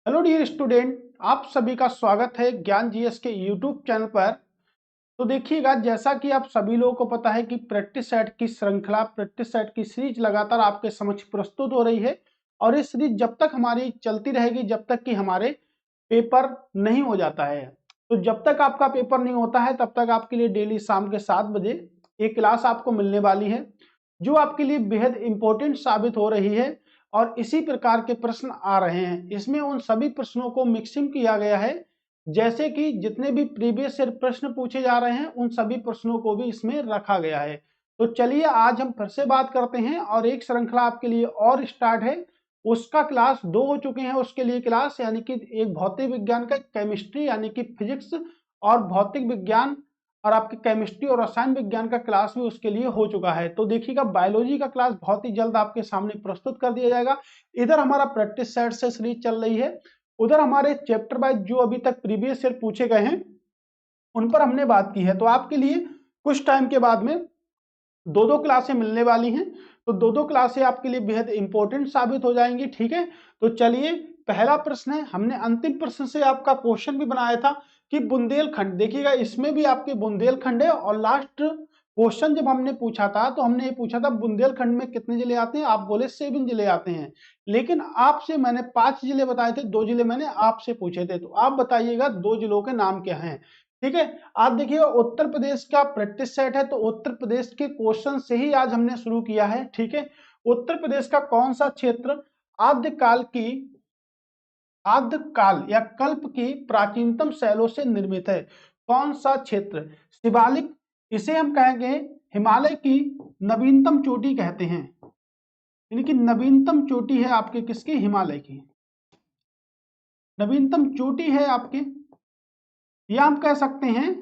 Hello dear student, आप सभी का स्वागत है ज्ञान जीएस के यूट्यूब चैनल पर। तो देखिएगा, जैसा कि आप सभी लोगों को पता है कि प्रैक्टिस सेट की श्रृंखला, प्रैक्टिस सेट की सीरीज लगातार आपके समक्ष प्रस्तुत हो रही है। और ये सीरीज जब तक हमारी चलती रहेगी, जब तक कि हमारे पेपर नहीं हो जाता है। तो जब तक आपका पेपर नहीं होता है तब तक आपके लिए डेली शाम के 7 बजे एक क्लास आपको मिलने वाली है, जो आपके लिए बेहद इंपॉर्टेंट साबित हो रही है। और इसी प्रकार के प्रश्न आ रहे हैं। इसमें उन सभी प्रश्नों को मिक्सिंग किया गया है, जैसे कि जितने भी प्रीवियस ईयर प्रश्न पूछे जा रहे हैं उन सभी प्रश्नों को भी इसमें रखा गया है। तो चलिए आज हम फिर से बात करते हैं और एक श्रृंखला आपके लिए और स्टार्ट है। उसका क्लास 2 हो चुके हैं, उसके लिए क्लास यानी कि एक भौतिक विज्ञान का केमिस्ट्री यानी कि फिजिक्स और भौतिक विज्ञान और आपके केमिस्ट्री और रसायन विज्ञान का क्लास भी उसके लिए हो चुका है। तो देखिएगा, बायोलॉजी का क्लास बहुत ही जल्द आपके सामने प्रस्तुत कर दिया जाएगा। इधर हमारा प्रैक्टिस सेट से सीरीज चल रही है, उधर हमारे चैप्टर वाइज जो अभी तक प्रीवियस ईयर पूछे गए हैं उन पर हमने बात की है। तो आपके लिए कुछ टाइम के बाद में दो दो क्लासें मिलने वाली हैं। तो दो दो क्लासें आपके लिए बेहद इंपॉर्टेंट साबित हो जाएंगी, ठीक है। तो चलिए, पहला प्रश्न है, हमने अंतिम प्रश्न से आपका क्वेश्चन भी बनाया था कि बुंदेलखंड, देखिएगा इसमें भी आपके बुंदेलखंड है। और लास्ट क्वेश्चन जब हमने पूछा था तो हमने ये पूछा था बुंदेलखंड में कितने जिले आते हैं, आप बोले 7 जिले आते हैं। लेकिन आपसे मैंने 5 जिले बताए थे, 2 जिले मैंने आपसे पूछे थे। तो आप बताइएगा 2 जिलों के नाम क्या हैं, ठीक है। आप देखिएगा, उत्तर प्रदेश का प्रैक्टिस सेट है, तो उत्तर प्रदेश के क्वेश्चन से ही आज हमने शुरू किया है, ठीक है। उत्तर प्रदेश का कौन सा क्षेत्र आद्यकाल या कल्प की प्राचीनतम शैलों से निर्मित है? कौन सा क्षेत्र? शिवालिक, इसे हम कहेंगे हिमालय की नवीनतम चोटी कहते हैं। यानी कि नवीनतम चोटी है आपके किसकी? हिमालय की नवीनतम चोटी है आपके। या हम कह सकते हैं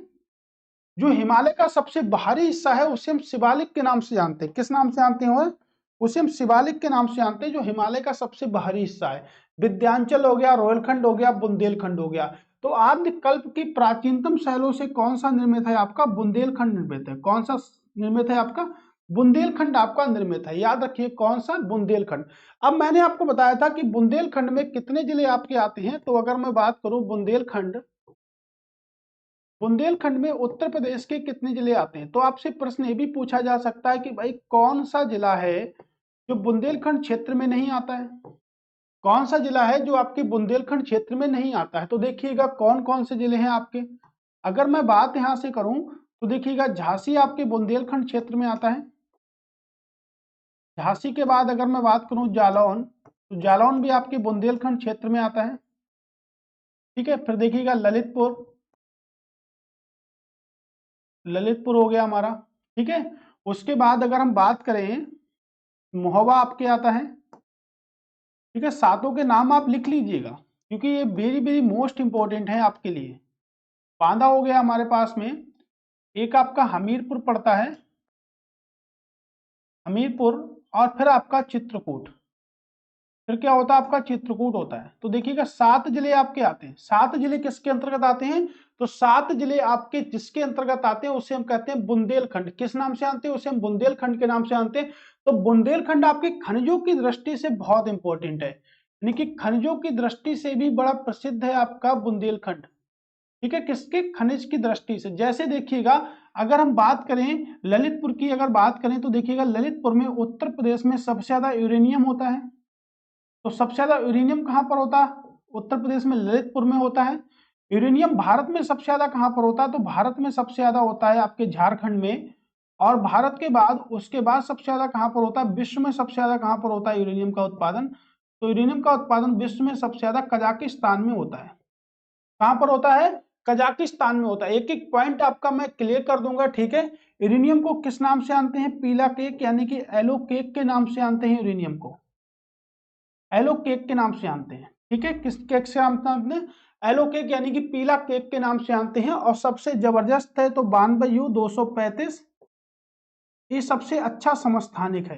जो हिमालय का सबसे बाहरी हिस्सा है उसे हम शिवालिक के नाम से जानते हैं। किस नाम से जानते हैं? उसे हम शिवालिक के नाम से जानते हैं, जो हिमालय का सबसे बाहरी हिस्सा है। विंध्याचल हो गया, रोहलखंड हो गया, बुंदेलखंड हो गया। तो आद्य कल्प की प्राचीनतम शैलों से कौन सा निर्मित है? आपका बुंदेलखंड निर्मित है। कौन सा निर्मित है? आपका बुंदेलखंड आपका निर्मित है। याद रखिए, कौन सा? बुंदेलखंड। अब मैंने आपको बताया था कि बुंदेलखंड में कितने जिले आपके आते हैं। तो अगर मैं बात करूं बुंदेलखंड में उत्तर प्रदेश के कितने जिले आते हैं, तो आपसे प्रश्न ये भी पूछा जा सकता है कि भाई कौन सा जिला है जो बुंदेलखंड क्षेत्र में नहीं आता है? कौन सा जिला है जो आपके बुंदेलखंड क्षेत्र में नहीं आता है? तो देखिएगा कौन कौन से जिले हैं आपके। अगर मैं बात यहां से करूं तो देखिएगा, झांसी आपके बुंदेलखंड क्षेत्र में आता है। झांसी के बाद अगर मैं बात करूं जालौन, तो जालौन भी आपके बुंदेलखंड क्षेत्र में आता है, ठीक है। फिर देखिएगा ललितपुर हो गया हमारा, ठीक है। उसके बाद अगर हम बात करें, महोबा आपके आता है, ठीक है। सातों के नाम आप लिख लीजिएगा क्योंकि ये वेरी वेरी मोस्ट इंपॉर्टेंट है आपके लिए। बांदा हो गया हमारे पास में, एक आपका हमीरपुर पड़ता है, हमीरपुर। और फिर आपका चित्रकूट, फिर क्या होता है? आपका चित्रकूट होता है। तो देखिएगा 7 जिले आपके आते हैं। 7 जिले किसके अंतर्गत आते हैं? तो 7 जिले आपके जिसके अंतर्गत आते हैं उसे हम कहते हैं बुंदेलखंड। किस नाम से जानते हैं? उसे हम बुंदेलखंड के नाम से जानते हैं। तो बुंदेलखंड आपके खनिजों की दृष्टि से बहुत इंपॉर्टेंट है, यानी कि खनिजों की दृष्टि से भी बड़ा प्रसिद्ध है आपका बुंदेलखंड, ठीक है। किसके? खनिज की दृष्टि से। जैसे देखिएगा, अगर हम बात करें ललितपुर की, अगर बात करें तो देखिएगा ललितपुर में उत्तर प्रदेश में सबसे ज्यादा यूरेनियम होता है। तो सबसे ज्यादा यूरेनियम कहां पर होता है? उत्तर प्रदेश में ललितपुर में होता है। यूरेनियम भारत में सबसे ज्यादा कहां पर होता है? तो भारत में सबसे ज्यादा होता है आपके झारखंड में। और भारत के बाद उसके बाद सबसे ज्यादा कहां पर होता है? विश्व में सबसे ज्यादा कहां पर होता है यूरेनियम का उत्पादन? तो यूरेनियम का उत्पादन विश्व में सबसे ज्यादा कजाकिस्तान में होता है। कहां पर होता है? कजाकिस्तान में होता है। एक एक पॉइंट आपका मैं क्लियर कर दूंगा, ठीक है। यूरेनियम को किस नाम से जानते हैं? पीला केक यानी कि एलो केक के नाम से जानते हैं यूरेनियम को। एलो केक के नाम से जानते हैं, ठीक है। किस केक से जानते हैं? एलो केक यानी कि पीला केक के नाम से जानते हैं। और सबसे जबरदस्त है तो 92U235, ये सबसे अच्छा समस्थानिक है।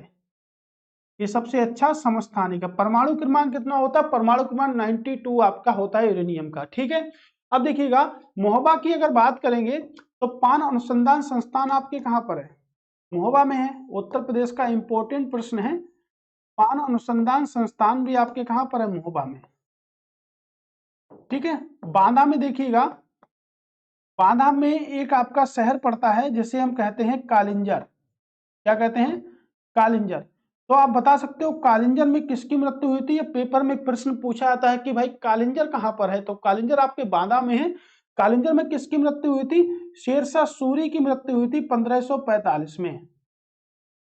ये सबसे अच्छा समस्थानिक है। परमाणु क्रमांक कितना होता है? परमाणु क्रमांक 92 आपका होता है यूरेनियम का, ठीक है। अब देखिएगा, महोबा की अगर बात करेंगे तो पान अनुसंधान संस्थान आपके कहां पर है? महोबा में है। उत्तर प्रदेश का इंपॉर्टेंट प्रश्न है। पान अनुसंधान संस्थान भी आपके कहां पर है? महोबा में। ठीक है। बांदा में देखिएगा, बांदा में एक आपका शहर पड़ता है जिसे हम कहते हैं कालिंजर। क्या कहते हैं? कालिंजर। तो आप बता सकते हो कालिंजर में किसकी मृत्यु हुई थी? ये पेपर में प्रश्न पूछा जाता है कि भाई कालिंजर कहां पर है, तो कालिंजर आपके बांदा में है। कालिंजर में किसकी मृत्यु हुई थी? शेरशाह सूरी की मृत्यु हुई थी 1545 में।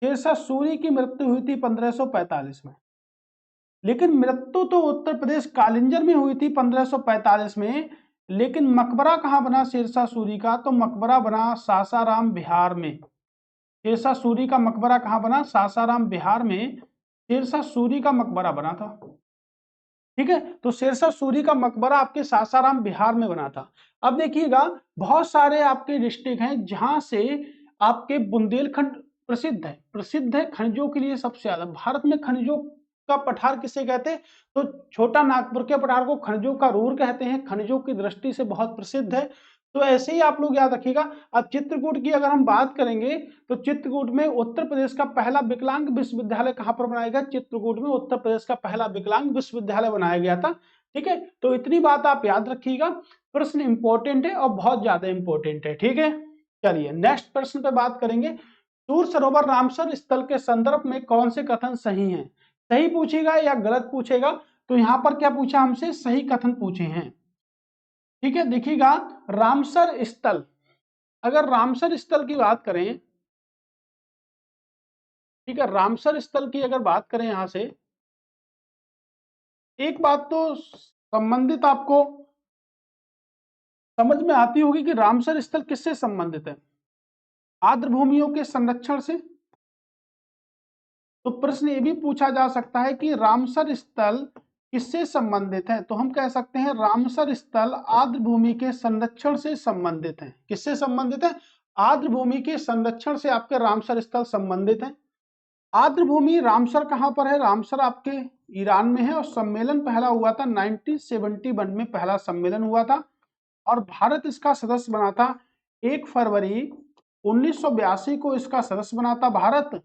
शेरशाह सूरी की मृत्यु हुई थी 1545 में। लेकिन मृत्यु तो उत्तर प्रदेश कालिंजर में हुई थी 1545 में, लेकिन मकबरा कहां बना शेरशाह सूरी का? तो मकबरा बना सासाराम बिहार में। शेरशाह सूरी का मकबरा कहां बना? सासाराम बिहार में शेरशाह सूरी का मकबरा बना था। ठीक है, तो शेरशाह सूरी का मकबरा आपके सासाराम बिहार में बना था। अब देखिएगा, बहुत सारे आपके डिस्ट्रिक्ट हैं जहां से आपके बुंदेलखंड प्रसिद्ध है खनिजों के लिए सबसे ज्यादा। भारत में खनिजों का पठार किसे कहते हैं? तो छोटा नागपुर के पठार को खनिजों का रूर कहते हैं, खनिजों की दृष्टि से बहुत प्रसिद्ध है। तो ऐसे ही आप लोग याद रखिएगा। अब चित्रकूट की अगर हम बात करेंगे तो चित्रकूट में उत्तर प्रदेश का पहला विकलांग विश्वविद्यालय कहां पर बनाया गया? चित्रकूट में उत्तर प्रदेश का पहला विकलांग विश्वविद्यालय बनाया गया था। ठीक है, तो इतनी बात आप याद रखिएगा। प्रश्न इंपॉर्टेंट है और बहुत ज्यादा इंपॉर्टेंट है। ठीक है, चलिए नेक्स्ट प्रश्न पे बात करेंगे। सूर सरोवर रामसर स्थल के संदर्भ में कौन से कथन सही हैं? सही पूछेगा या गलत पूछेगा? तो यहां पर क्या पूछा हमसे? सही कथन पूछे हैं। ठीक है, देखिएगा, रामसर स्थल, अगर रामसर स्थल की बात करें, ठीक है, रामसर स्थल की अगर बात करें यहां से, एक बात तो संबंधित आपको समझ में आती होगी कि रामसर स्थल किससे संबंधित है? आर्द्र भूमियों के संरक्षण से। तो प्रश्न ये भी पूछा जा सकता है कि रामसर स्थल किससे संबंधित है? तो हम कह सकते हैं रामसर स्थल आर्द्र भूमि के संरक्षण से संबंधित है। किससे संबंधित है? आर्द्र भूमि के संरक्षण से आपके रामसर स्थल संबंधित है। आर्द्र भूमि रामसर कहां पर है? रामसर आपके ईरान में है और सम्मेलन पहला हुआ था 1971 में, पहला सम्मेलन हुआ था और भारत इसका सदस्य बना था 1 फरवरी 1982 को इसका सदस्य बना था भारत।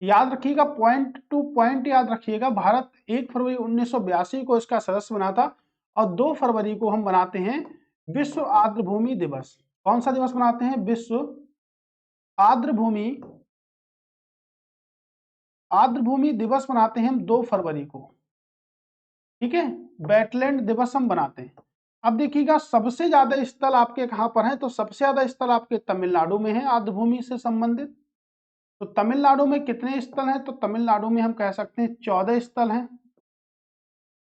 याद रखिएगा, पॉइंट टू पॉइंट याद रखिएगा, भारत 1 फरवरी 1982 को इसका सदस्य बना था और 2 फरवरी को हम बनाते हैं विश्व आर्द्र भूमि दिवस। कौन सा दिवस बनाते हैं? विश्व आर्द्र भूमि दिवस बनाते हैं हम 2 फरवरी को। ठीक है, वेटलैंड दिवस हम बनाते हैं। अब देखिएगा, सबसे ज्यादा स्थल आपके कहां पर है? तो सबसे ज्यादा स्थल आपके तमिलनाडु में है आर्द्र भूमि से संबंधित। तो तमिलनाडु में कितने स्थल हैं? तो तमिलनाडु में हम कह सकते हैं 14 स्थल हैं।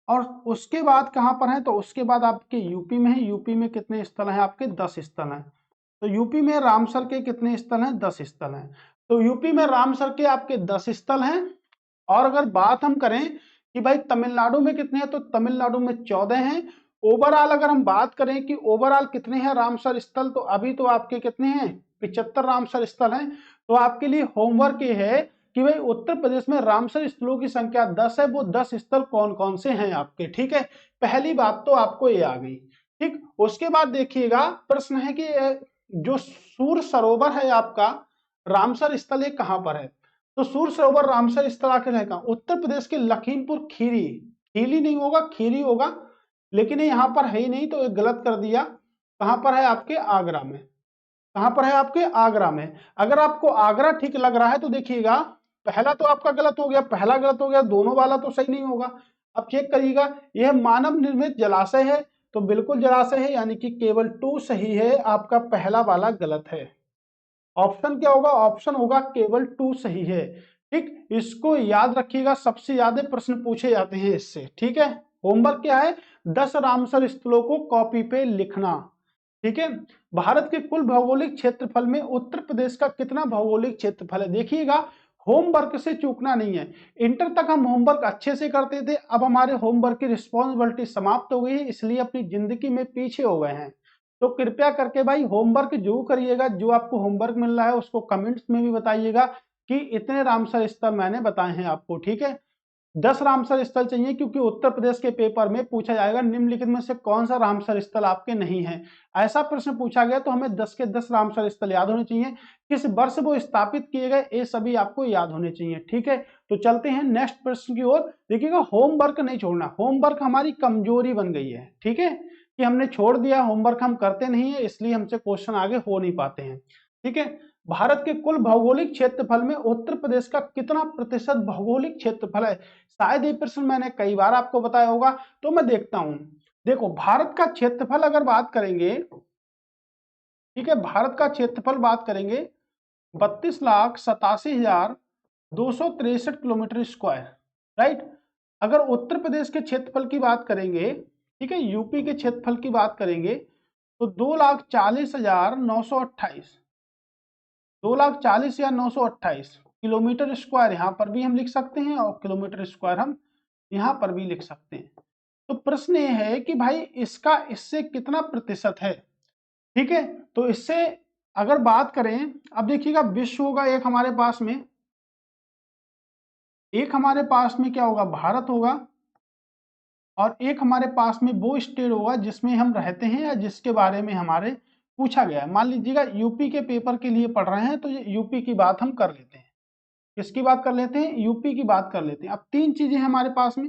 और उसके बाद कहां पर है? तो उसके बाद आपके यूपी में है। यूपी में कितने स्थल हैं? आपके 10 स्थल हैं। तो यूपी में रामसर के कितने स्थल हैं? 10 स्थल हैं। तो यूपी में रामसर के आपके 10 स्थल हैं। और अगर बात हम करें कि भाई तमिलनाडु में कितने हैं, तो तमिलनाडु में 14 हैं। ओवरऑल अगर हम बात करें कि ओवरऑल कितने हैं रामसर स्थल, तो अभी तो आपके कितने हैं? 75 रामसर स्थल हैं। तो आपके लिए होमवर्क ये है कि भाई उत्तर प्रदेश में रामसर स्थलों की संख्या 10 है, वो 10 स्थल कौन कौन से हैं आपके। ठीक है, पहली बात तो आपको ये आ गई। ठीक, उसके बाद देखिएगा, प्रश्न है कि जो सूर सरोवर है आपका रामसर स्थल, ये कहां पर है? तो सूर सरोवर रामसर स्थल आखिर है कहां? उत्तर प्रदेश के लखीमपुर खीरी, खीरी नहीं होगा, खीरी होगा, लेकिन ये यहां पर है ही नहीं, तो ये गलत कर दिया। कहां पर है? आपके आगरा में। कहां पर है? आपके आगरा में। अगर आपको आगरा ठीक लग रहा है तो देखिएगा, पहला तो आपका गलत हो गया, पहला गलत हो गया, दोनों वाला तो सही नहीं होगा। अब चेक करिएगा, यह मानव निर्मित जलाशय है, तो बिल्कुल जलाशय है, यानी कि केवल 2 सही है, आपका पहला वाला गलत है। ऑप्शन क्या होगा? ऑप्शन होगा केवल 2 सही है। ठीक, इसको याद रखिएगा, सबसे ज्यादा प्रश्न पूछे जाते हैं इससे। ठीक है, होमवर्क क्या है? 10 रामसर स्थलों को कॉपी पे लिखना। ठीक है, भारत के कुल भौगोलिक क्षेत्रफल में उत्तर प्रदेश का कितना भौगोलिक क्षेत्रफल है? देखिएगा, होमवर्क से चूकना नहीं है। इंटर तक हम होमवर्क अच्छे से करते थे, अब हमारे होमवर्क की रिस्पॉन्सिबिलिटी समाप्त हो गई है, इसलिए अपनी जिंदगी में पीछे हो गए हैं। तो कृपया करके भाई होमवर्क जरूर करिएगा। जो आपको होमवर्क मिल रहा है उसको कमेंट्स में भी बताइएगा कि इतने रामसर स्थल मैंने बताए हैं आपको। ठीक है, 10 रामसर स्थल चाहिए, क्योंकि उत्तर प्रदेश के पेपर में पूछा जाएगा निम्नलिखित में से कौन सा रामसर स्थल आपके नहीं है। ऐसा प्रश्न पूछा गया तो हमें 10 के 10 रामसर स्थल याद होने चाहिए, किस वर्ष वो स्थापित किए गए, ये सभी आपको याद होने चाहिए। ठीक है, तो चलते हैं नेक्स्ट प्रश्न की ओर। देखिएगा, होमवर्क नहीं छोड़ना, होमवर्क हमारी कमजोरी बन गई है। ठीक है, कि हमने छोड़ दिया, होमवर्क हम करते नहीं है, इसलिए हमसे क्वेश्चन आगे हो नहीं पाते हैं। ठीक है, भारत के कुल भौगोलिक क्षेत्रफल में उत्तर प्रदेश का कितना प्रतिशत भौगोलिक क्षेत्रफल है? शायद ये प्रश्न मैंने कई बार आपको बताया होगा, तो मैं देखता हूं। देखो, भारत का क्षेत्रफल अगर बात करेंगे, ठीक है, भारत का क्षेत्रफल बात करेंगे 32,87,263 किलोमीटर स्क्वायर, राइट। अगर उत्तर प्रदेश के क्षेत्रफल की बात करेंगे, ठीक है, यूपी के क्षेत्रफल की बात करेंगे तो 2,40,928, 2,40,928 किलोमीटर स्क्वायर यहाँ पर भी हम लिख सकते हैं और किलोमीटर स्क्वायर हम यहाँ पर भी लिख सकते हैं। तो प्रश्न ये है कि भाई इसका इससे कितना प्रतिशत है? ठीक है, तो इससे अगर बात करें, अब देखिएगा, विश्व होगा एक हमारे पास में, एक हमारे पास में क्या होगा, भारत होगा, और एक हमारे पास में वो स्टेट होगा जिसमें हम रहते हैं या जिसके बारे में हमारे पूछा गया है। मान लीजिएगा यूपी के पेपर के लिए पढ़ रहे हैं, तो ये यूपी की बात हम कर लेते हैं। किसकी बात कर लेते हैं? यूपी की बात कर लेते हैं। अब तीन चीजें हमारे पास में,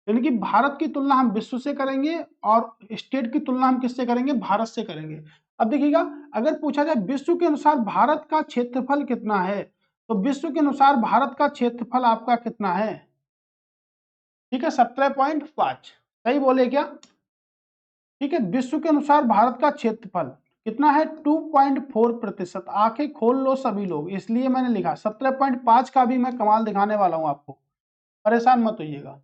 यानी कि भारत की तुलना हम विश्व से करेंगे और स्टेट की तुलना हम किससे करेंगे? भारत से करेंगे। अब देखिएगा, अगर पूछा जाए विश्व के अनुसार भारत का क्षेत्रफल कितना है, तो विश्व के अनुसार भारत का क्षेत्रफल आपका कितना है? ठीक है, 17.5। सही बोले क्या? ठीक है, विश्व के अनुसार भारत का क्षेत्रफल कितना है? 2.4%। आंखें खोल लो सभी लोग, इसलिए मैंने लिखा 17.5 का भी मैं कमाल दिखाने वाला हूं आपको, परेशान मत होइएगा।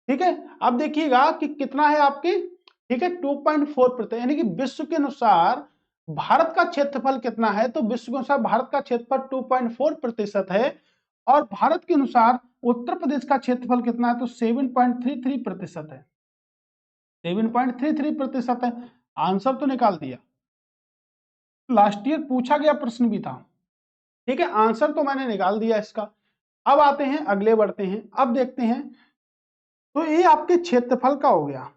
ठीक है, अब देखिएगा कि कितना है आपके, ठीक है, 2.4%, यानी कि विश्व के अनुसार भारत का क्षेत्रफल कितना है, तो विश्व के अनुसार भारत का क्षेत्रफल 2.4% है, और भारत के अनुसार उत्तर प्रदेश का क्षेत्रफल कितना है, तो 7.33% है। 7.33% है। आंसर तो निकाल दिया, लास्ट ईयर पूछा गया प्रश्न भी था। ठीक है, आंसर तो मैंने निकाल दिया इसका। अब आते हैं, अगले बढ़ते हैं, अब देखते हैं। तो ये आपके क्षेत्रफल का हो गया,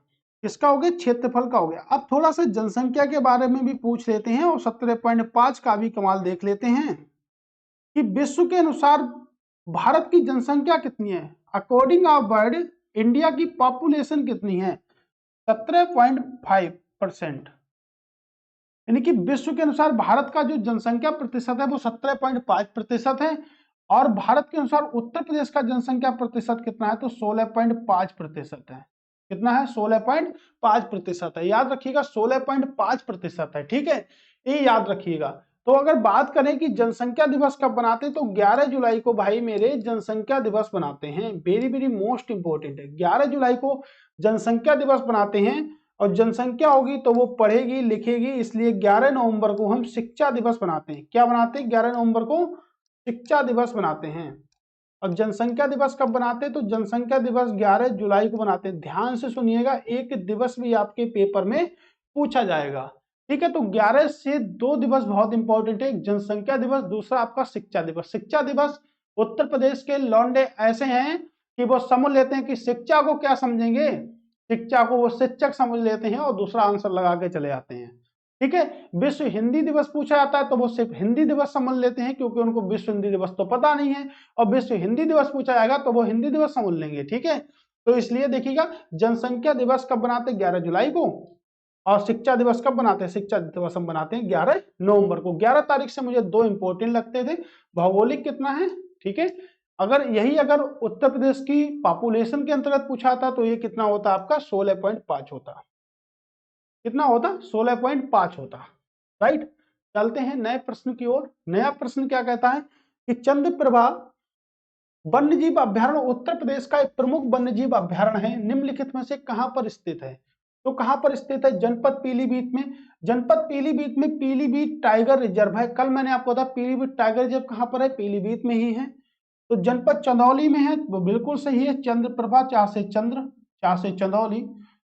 किसका हो गया? क्षेत्रफल का हो गया। अब थोड़ा सा जनसंख्या के बारे में भी पूछ लेते हैं, और 17.5 का भी कमाल देख लेते हैं कि विश्व के अनुसार भारत की जनसंख्या कितनी है। अकॉर्डिंग ऑफ वर्ल्ड, इंडिया की पॉपुलेशन कितनी है? 17.5%, यानी कि विश्व के अनुसार भारत का जो जनसंख्या प्रतिशत है वो 17.5% है, और भारत के अनुसार उत्तर प्रदेश का जनसंख्या प्रतिशत कितना है? तो 16.5% है। कितना है? 16.5% है। याद रखिएगा, 16.5% है। ठीक है, ये याद रखिएगा। तो अगर बात करें कि जनसंख्या दिवस कब बनाते हैं, तो 11 जुलाई को भाई मेरे जनसंख्या दिवस बनाते हैं। वेरी वेरी मोस्ट इंपोर्टेंट है, 11 जुलाई को जनसंख्या दिवस बनाते हैं। और जनसंख्या होगी तो वो पढ़ेगी लिखेगी, इसलिए 11 नवंबर को हम शिक्षा दिवस बनाते हैं। क्या बनाते हैं? 11 नवंबर को शिक्षा दिवस बनाते हैं। और जनसंख्या दिवस कब बनाते हैं? तो जनसंख्या दिवस 11 जुलाई को बनाते हैं। ध्यान से सुनिएगा, एक दिवस भी आपके पेपर में पूछा जाएगा। ठीक है, तो 11 से 2 दिवस बहुत इंपॉर्टेंट है, जनसंख्या दिवस, दूसरा आपका शिक्षा दिवस। शिक्षा दिवस, उत्तर प्रदेश के लौंडे ऐसे हैं कि वो समझ लेते हैं कि शिक्षा को क्या समझेंगे, शिक्षा को वो शिक्षक समझ लेते हैं और दूसरा आंसर लगा के चले आते हैं। ठीक है, विश्व हिंदी दिवस पूछा जाता है तो वो सिर्फ हिंदी दिवस समझ लेते हैं, क्योंकि उनको विश्व हिंदी दिवस तो पता नहीं है, और विश्व हिंदी दिवस पूछा जाएगा तो वो हिंदी दिवस समझ लेंगे। ठीक है, तो इसलिए देखिएगा, जनसंख्या दिवस कब बनाते हैं? 11 जुलाई को। और शिक्षा दिवस कब बनाते हैं? शिक्षा दिवस हम बनाते हैं 11 नवंबर को। 11 तारीख से मुझे दो इंपॉर्टेंट लगते थे, भौगोलिक कितना है, ठीक है, अगर उत्तर प्रदेश की पॉपुलेशन के अंतर्गत पूछा था तो ये कितना होता आपका? 16.5 होता। कितना होता? 16.5 होता। राइट, चलते हैं नए प्रश्न की ओर। नया प्रश्न क्या कहता है कि चंद्रप्रभा वन्यजीव अभ्यारण्य उत्तर प्रदेश का एक प्रमुख वन्यजीव अभ्यारण्य है, निम्नलिखित में से कहां पर स्थित है? तो कहां पर स्थित है? जनपद पीलीभीत में। जनपद पीलीभीत में पीलीभीत टाइगर रिजर्व है। कल मैंने आपको बताया पीलीभीत टाइगर रिजर्व कहां पर है? पीलीभीत में ही है। तो जनपद चंदौली में है, वो बिल्कुल सही है। चंद्रप्रभा, चाह से चंद्र, चाह से चंदौली।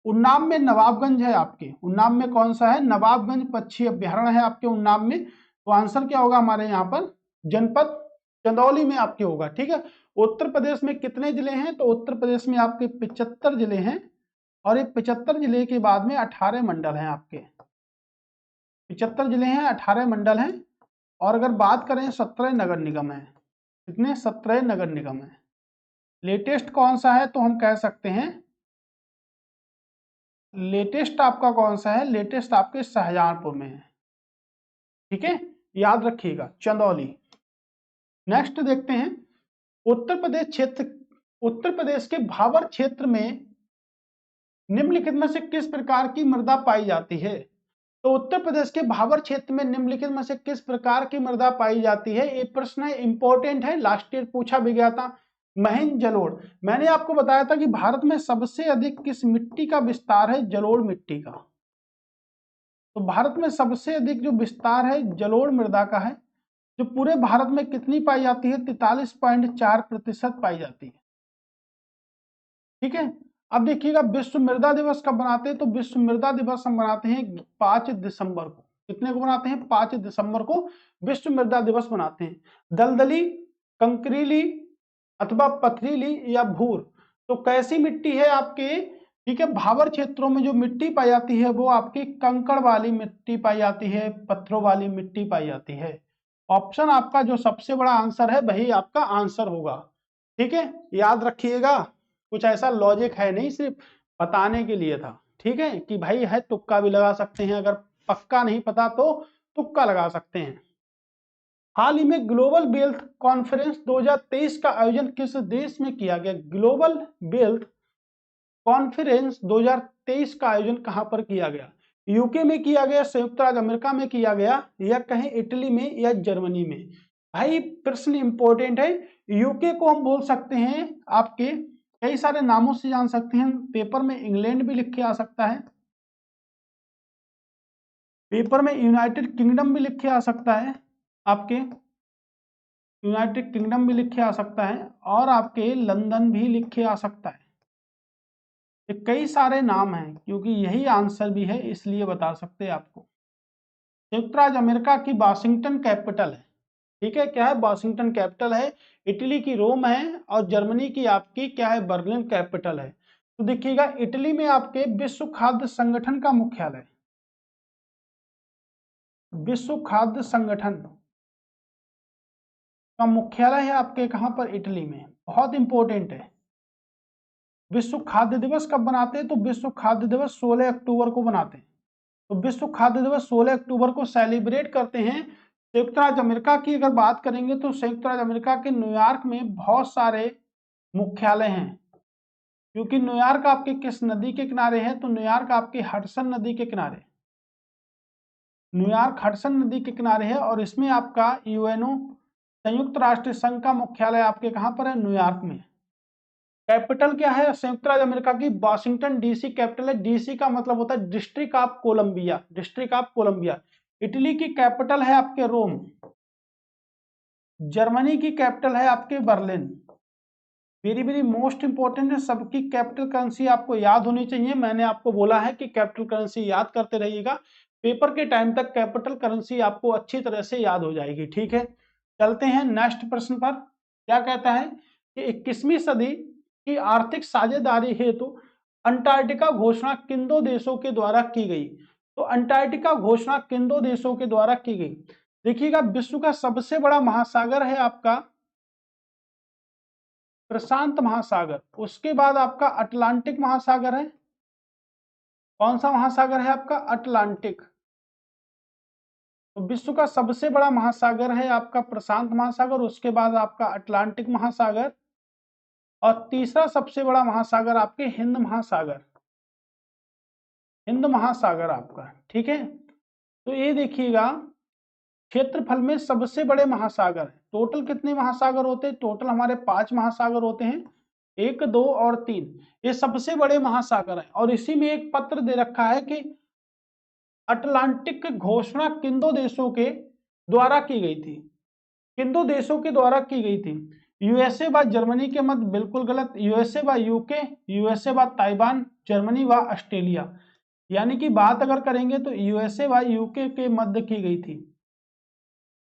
उन्नाव में नवाबगंज है आपके, उन्नाव में कौन सा है? नवाबगंज पक्षी अभ्यारण्य है आपके उन्नाव में। तो आंसर क्या होगा हमारे यहाँ पर? जनपद चंदौली में आपके होगा। ठीक है, उत्तर प्रदेश में कितने जिले हैं? तो उत्तर प्रदेश में आपके 75 जिले हैं और ये 75 जिले के बाद में 18 मंडल हैं आपके। 75 जिले हैं, 18 मंडल हैं और अगर बात करें 17 नगर निगम है। कितने? 17 नगर निगम है। लेटेस्ट कौन सा है? तो हम कह सकते हैं लेटेस्ट आपका कौन सा है? लेटेस्ट आपके शाहजहांपुर में है। ठीक है, याद रखिएगा, चंदौली। नेक्स्ट देखते हैं उत्तर प्रदेश क्षेत्र, उत्तर प्रदेश के भाबर क्षेत्र में निम्नलिखित में से किस प्रकार की मृदा पाई जाती है? तो उत्तर प्रदेश के भाबर क्षेत्र में निम्नलिखित में से किस प्रकार की मृदा पाई जाती है? ये प्रश्न इंपॉर्टेंट है, लास्ट ईयर पूछा भी गया था। महीन जलोढ़। मैंने आपको बताया था कि भारत में सबसे अधिक किस मिट्टी का विस्तार है? जलोढ़ मिट्टी का। तो भारत में सबसे अधिक जो विस्तार है जलोढ़ मृदा का है, जो पूरे भारत में कितनी पाई जाती है? 43.4% पाई जाती है। ठीक है, अब देखिएगा विश्व मृदा दिवस कब बनाते हैं? तो विश्व मृदा दिवस हम बनाते हैं 5 दिसंबर को। कितने को बनाते हैं? 5 दिसंबर को विश्व मृदा दिवस बनाते हैं। दलदली, कंकरीली अथवा पथरीली या भूर, तो कैसी मिट्टी है आपके? ठीक है, भाबर क्षेत्रों में जो मिट्टी पाई जाती है वो आपकी कंकड़ वाली मिट्टी पाई जाती है, पत्थरों वाली मिट्टी पाई जाती है। ऑप्शन आपका जो सबसे बड़ा आंसर है वही आपका आंसर होगा। ठीक है, याद रखिएगा, कुछ ऐसा लॉजिक है नहीं, सिर्फ बताने के लिए था। ठीक है, कि भाई है तुक्का भी लगा सकते हैं, अगर पक्का नहीं पता तो तुक्का लगा सकते हैं। हाल ही में ग्लोबल वेल्थ कॉन्फ्रेंस 2023 का आयोजन किस देश में किया गया? ग्लोबल वेल्थ कॉन्फ्रेंस 2023 का आयोजन कहां पर किया गया? यूके में किया गया, संयुक्त राज्य अमेरिका में किया गया, या कहीं इटली में या जर्मनी में? भाई प्रश्न इंपॉर्टेंट है। यूके को हम बोल सकते हैं, आपके कई सारे नामों से जान सकते हैं। पेपर में इंग्लैंड भी लिख के आ सकता है, पेपर में यूनाइटेड किंगडम भी लिख के आ सकता है, आपके यूनाइटेड किंगडम भी लिखे आ सकता है, और आपके लंदन भी लिखे आ सकता है। ये कई सारे नाम हैं, क्योंकि यही आंसर भी है इसलिए बता सकते हैं आपको। संयुक्त राज्य अमेरिका की वाशिंगटन कैपिटल है। ठीक है, क्या है? वाशिंगटन कैपिटल है। इटली की रोम है और जर्मनी की आपकी क्या है? बर्लिन कैपिटल है। तो देखिएगा इटली में आपके विश्व खाद्य संगठन का मुख्यालय, विश्व खाद्य संगठन का मुख्यालय है आपके कहां पर? इटली में। बहुत इंपॉर्टेंट है। विश्व खाद्य दिवस कब बनाते हैं? तो विश्व खाद्य दिवस 16 अक्टूबर को बनाते हैं। तो विश्व खाद्य दिवस 16 अक्टूबर को सेलिब्रेट करते हैं। संयुक्त राज्य अमेरिका की अगर बात करेंगे तो संयुक्त राज्य अमेरिका के न्यूयॉर्क में बहुत सारे मुख्यालय हैं, क्योंकि न्यूयॉर्क आपके किस नदी के किनारे है? तो न्यूयॉर्क आपके हडसन नदी के किनारे, न्यूयॉर्क हडसन नदी के किनारे है, और इसमें आपका यूएनओ संयुक्त राष्ट्र संघ का मुख्यालय आपके कहां पर है? न्यूयॉर्क में। कैपिटल क्या है संयुक्त राज्य अमेरिका की? वाशिंगटन डीसी कैपिटल है। डीसी का मतलब होता है district of Columbia, district of Columbia. Italy की कैपिटल है आपके रोम। जर्मनी की कैपिटल है आपके Berlin. Very very most important है, सबकी कैपिटल करेंसी आपको याद होनी चाहिए। मैंने आपको बोला है कि कैपिटल करेंसी याद करते रहिएगा, पेपर के टाइम तक कैपिटल करेंसी आपको अच्छी तरह से याद हो जाएगी। ठीक है, चलते हैं नेक्स्ट प्रश्न पर। क्या कहता है कि 21वीं सदी की आर्थिक साझेदारी हेतु अंटार्कटिका घोषणा किन दो देशों के द्वारा की गई? तो अंटार्कटिका घोषणा किन दो देशों के द्वारा की गई? देखिएगा विश्व का सबसे बड़ा महासागर है आपका प्रशांत महासागर, उसके बाद आपका अटलांटिक महासागर है। कौन सा महासागर है आपका? अटलांटिक। तो विश्व का सबसे बड़ा महासागर है आपका प्रशांत महासागर, उसके बाद आपका अटलांटिक महासागर, और तीसरा सबसे बड़ा महासागर आपके हिंद महासागर, हिंद महासागर आपका। ठीक है, तो ये देखिएगा क्षेत्रफल में सबसे बड़े महासागर है। टोटल कितने महासागर होते हैं? टोटल हमारे 5 महासागर होते हैं, 1, 2 और 3। ये सबसे बड़े महासागर हैं, और इसी में एक पत्र दे रखा है कि अटलांटिक घोषणा किन दो देशों के द्वारा की गई थी? किन दो देशों के द्वारा की गई थी? यूएसए व जर्मनी के मध्य, बिल्कुल गलत। यूएसए व यूके, यूएसए व ताइवान, जर्मनी व ऑस्ट्रेलिया। यानी कि बात अगर करेंगे तो यूएसए व यूके के मध्य की गई थी।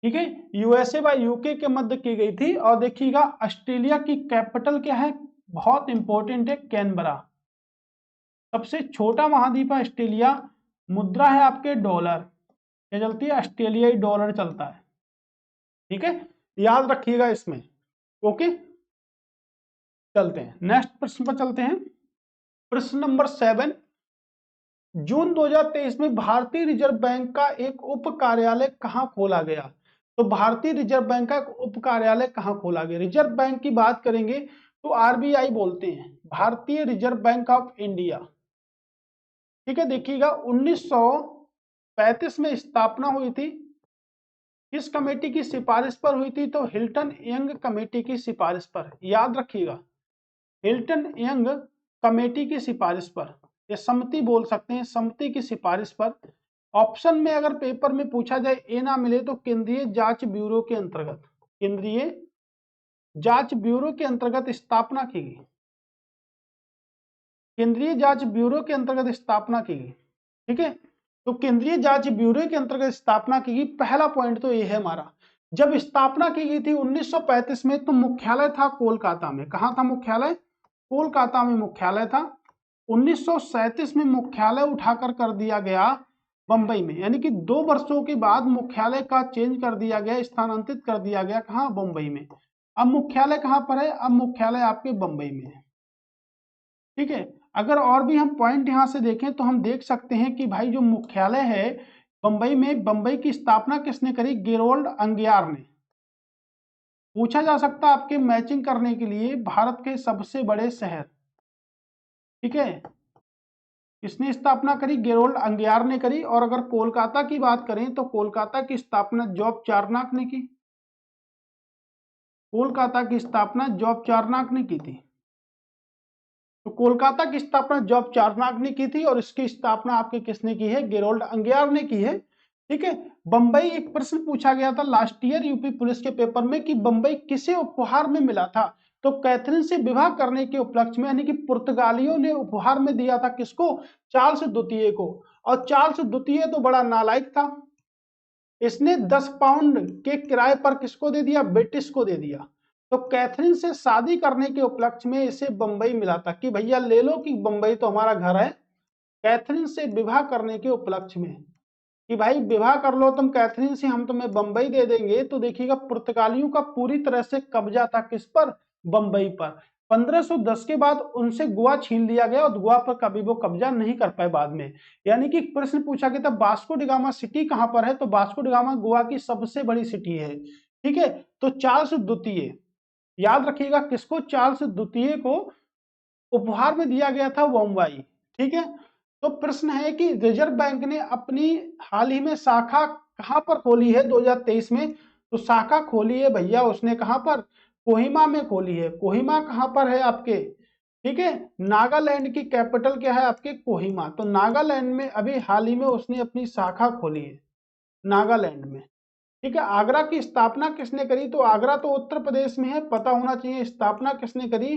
ठीक है, यूएसए व यूके के मध्य की गई थी। और देखिएगा ऑस्ट्रेलिया की कैपिटल क्या है, बहुत इंपॉर्टेंट है, कैनबरा। सबसे छोटा महाद्वीप है ऑस्ट्रेलिया। मुद्रा है आपके डॉलर, क्या चलती है, ऑस्ट्रेलियाई डॉलर चलता है। ठीक है, याद रखिएगा इसमें। ओके, चलते हैं नेक्स्ट प्रश्न पर चलते हैं। प्रश्न नंबर 7, जून 2023 में भारतीय रिजर्व बैंक का एक उप कार्यालय कहां खोला गया? तो भारतीय रिजर्व बैंक का एक उप कार्यालय कहां खोला गया? रिजर्व बैंक की बात करेंगे तो आरबीआई बोलते हैं, भारतीय रिजर्व बैंक ऑफ इंडिया। ठीक है, देखिएगा 1935 में स्थापना हुई थी। किस कमेटी की सिफारिश पर हुई थी? तो हिल्टन यंग कमेटी की सिफारिश पर। याद रखिएगा, हिल्टन यंग कमेटी की सिफारिश पर, या समिति बोल सकते हैं, समिति की सिफारिश पर। ऑप्शन में अगर पेपर में पूछा जाए ए ना मिले तो केंद्रीय जांच ब्यूरो के अंतर्गत, केंद्रीय जांच ब्यूरो के अंतर्गत स्थापना की गई, केंद्रीय जांच ब्यूरो के अंतर्गत स्थापना की गई। ठीक है, तो केंद्रीय जांच ब्यूरो के अंतर्गत स्थापना की गई। पहला पॉइंट तो ये है हमारा। जब स्थापना की गई थी 1935 में, तो मुख्यालय था कोलकाता में। कहां था मुख्यालय? कोलकाता में मुख्यालय था। 1937 में मुख्यालय उठाकर कर दिया गया बंबई में, यानी कि 2 वर्षों के बाद मुख्यालय का चेंज कर दिया गया, स्थानांतरित कर दिया गया। कहां? बंबई में। अब मुख्यालय कहां पर है? अब मुख्यालय आपके बंबई में है। ठीक है, अगर और भी हम पॉइंट यहां से देखें तो हम देख सकते हैं कि भाई जो मुख्यालय है बंबई में, बंबई की स्थापना किसने करी? गेरोल्ड अंगियार ने। पूछा जा सकता है आपके मैचिंग करने के लिए, भारत के सबसे बड़े शहर। ठीक है, किसने स्थापना करी? गेरोल्ड अंगियार ने करी। और अगर कोलकाता की बात करें तो कोलकाता की स्थापना जॉब चार्नक ने की। कोलकाता की स्थापना जॉब चार्नक ने की थी। तो कोलकाता की स्थापना जॉब चार्नक ने की थी, और इसकी स्थापना आपके किसने की है? गेरोल्ड अंगियार ने की है। ठीक है, बंबई, एक प्रश्न पूछा गया था लास्ट ईयर यूपी पुलिस के पेपर में कि बंबई किसे उपहार में मिला था? तो कैथरीन से विवाह करने के उपलक्ष्य में, यानी कि पुर्तगालियों ने उपहार में दिया था किसको? चार्ल्स द्वितीय को। और चार्ल्स द्वितीय तो बड़ा नालायक था, इसने 10 पाउंड के किराए पर किसको दे दिया? ब्रिटिश को दे दिया। तो कैथरीन से शादी करने के उपलक्ष्य में इसे बंबई मिला था कि भैया ले लो कि बंबई तो हमारा घर है। कैथरीन से विवाह करने के उपलक्ष्य में कि भाई विवाह कर लो तुम कैथरीन से, हम तुम्हें बंबई दे देंगे। तो देखिएगा पुर्तगालियों का पूरी तरह से कब्जा था किस पर? बंबई पर। 1510 के बाद उनसे गोवा छीन लिया गया, और गोवा पर कभी वो कब्जा नहीं कर पाए बाद में। यानी कि प्रश्न पूछा गया था वास्को डी गामा सिटी कहां पर है? तो वास्को डी गामा गोवा की सबसे बड़ी सिटी है। ठीक है, तो चार्ल्स द्वितीय, याद रखिएगा किसको? चार्ल्स द्वितीय को उपहार में दिया गया था बम्बई। ठीक है, तो प्रश्न है कि रिजर्व बैंक ने अपनी हाल ही में शाखा कहां पर खोली है 2023 में? तो शाखा खोली है भैया उसने कहां पर? कोहिमा में खोली है। कोहिमा कहां पर है आपके? ठीक है, नागालैंड की कैपिटल क्या है आपके? कोहिमा। तो नागालैंड में अभी हाल ही में उसने अपनी शाखा खोली है, नागालैंड में। ठीक है, आगरा की स्थापना किसने करी? तो आगरा तो उत्तर प्रदेश में है, पता होना चाहिए। स्थापना किसने करी?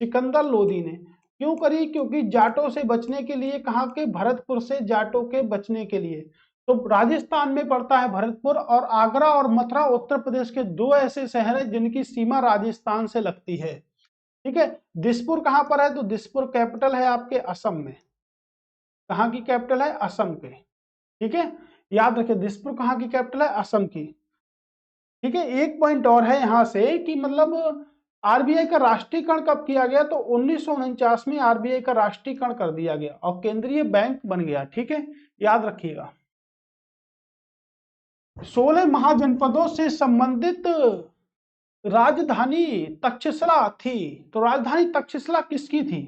सिकंदर लोदी ने। क्यों करी? क्योंकि जाटों से बचने के लिए। कहाँ के? भरतपुर से जाटों के बचने के लिए। तो राजस्थान में पड़ता है भरतपुर, और आगरा और मथुरा उत्तर प्रदेश के 2 ऐसे शहर हैं जिनकी सीमा राजस्थान से लगती है। ठीक है, दिसपुर कहां पर है? तो दिसपुर कैपिटल है आपके असम में। कहाँ की कैपिटल है? असम के। ठीक है, याद रखिए दिसपुर कहाँ की कैपिटल है? असम की। ठीक है, एक पॉइंट और है यहां से कि मतलब आरबीआई का राष्ट्रीयकरण कब किया गया? तो 1949 में आरबीआई का राष्ट्रीयकरण कर दिया गया और केंद्रीय बैंक बन गया। ठीक है, याद रखिएगा। 16 महाजनपदों से संबंधित राजधानी तक्षशिला थी। तो राजधानी तक्षशिला किसकी थी?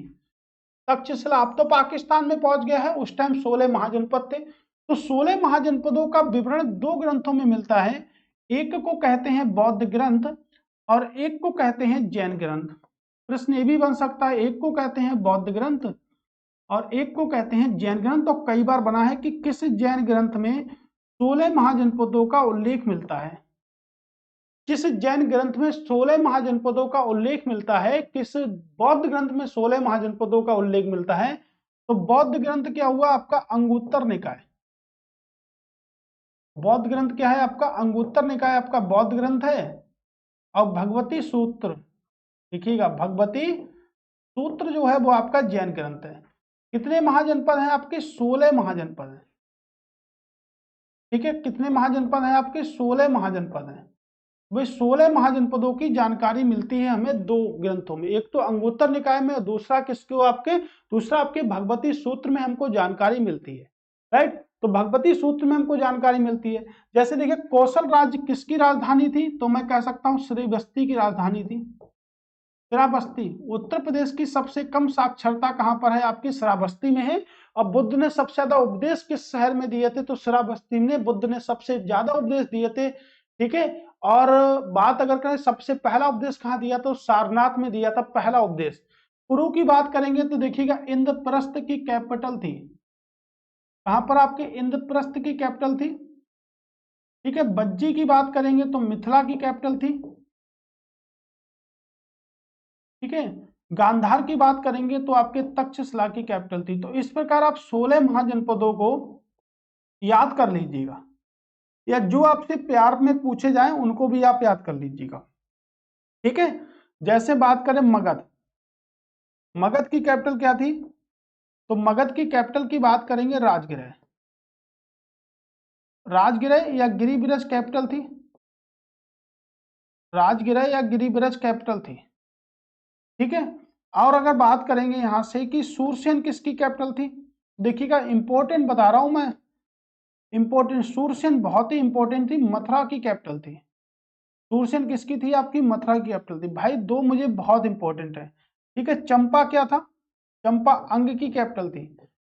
तक्षशिला अब तो पाकिस्तान में पहुंच गया है, उस टाइम 16 महाजनपद थे। तो 16 महाजनपदों का विवरण 2 ग्रंथों में मिलता है। एक को कहते हैं बौद्ध ग्रंथ, और एक को कहते हैं जैन ग्रंथ। प्रश्न ये भी बन सकता है, एक को कहते हैं बौद्ध ग्रंथ और एक को कहते हैं जैन ग्रंथ। तो कई बार बना है कि किस जैन ग्रंथ में 16 महाजनपदों का उल्लेख मिलता है? किस जैन ग्रंथ में 16 महाजनपदों का उल्लेख मिलता है? किस बौद्ध ग्रंथ में 16 महाजनपदों का उल्लेख मिलता है? तो बौद्ध ग्रंथ क्या हुआ आपका? अंगुत्तर निकाय। बौद्ध ग्रंथ क्या है आपका? अंगुत्तर निकाय आपका बौद्ध ग्रंथ है। और भगवती सूत्र, देखिएगा भगवती सूत्र जो है वो आपका जैन ग्रंथ है। कितने महाजनपद हैं आपके? 16 महाजनपद हैं। ठीक है, कितने महाजनपद हैं आपके? 16 महाजनपद हैं। भाई 16 महाजनपदों की जानकारी मिलती है हमें दो ग्रंथों में, एक तो अंगुत्तर निकाय में और दूसरा किसको आपके, दूसरा आपके भगवती सूत्र में हमको जानकारी मिलती है। राइट, तो भगवती सूत्र में हमको जानकारी मिलती है। जैसे देखिए कौशल राज्य किसकी राजधानी थी? तो मैं कह सकता हूँ श्रीवस्ती की राजधानी थी। श्रावस्ती। उत्तर प्रदेश की सबसे कम साक्षरता कहां पर है? आपकी श्रावस्ती में है। और बुद्ध ने सबसे ज्यादा उपदेश किस शहर में दिए थे? तो श्रावस्ती में बुद्ध ने सबसे ज्यादा उपदेश दिए थे। ठीक है, और बात अगर करें सबसे पहला उपदेश कहां दिया? तो सारनाथ में दिया था पहला उपदेश। कुरु की बात करेंगे तो देखिएगा इंद्रप्रस्थ की कैपिटल थी। कहां पर आपके? इंद्रप्रस्थ की कैपिटल थी। ठीक है, बज्जी की बात करेंगे तो मिथिला की कैपिटल थी। ठीक है, गांधार की बात करेंगे तो आपके तक्षशिला की कैपिटल थी। तो इस प्रकार आप 16 महाजनपदों को याद कर लीजिएगा, या जो आपसे प्यार में पूछे जाए उनको भी आप याद कर लीजिएगा। ठीक है, जैसे बात करें मगध, मगध की कैपिटल क्या थी? तो मगध की कैपिटल की बात करेंगे राजगृह। राजगृह या गिरिब्रज कैपिटल थी? राजगृह या गिरिब्रज कैपिटल थी। ठीक है, और अगर बात करेंगे यहां से कि सूरसेन किसकी कैपिटल थी? देखिएगा इंपॉर्टेंट बता रहा हूं मैं, इंपॉर्टेंट, सूरसेन बहुत ही इंपॉर्टेंट थी, मथुरा की कैपिटल थी। सूरसेन किसकी थी? आपकी मथुरा की कैपिटल थी। भाई दो मुझे बहुत इंपॉर्टेंट है। ठीक है, चंपा क्या था? चंपा अंग की कैपिटल थी।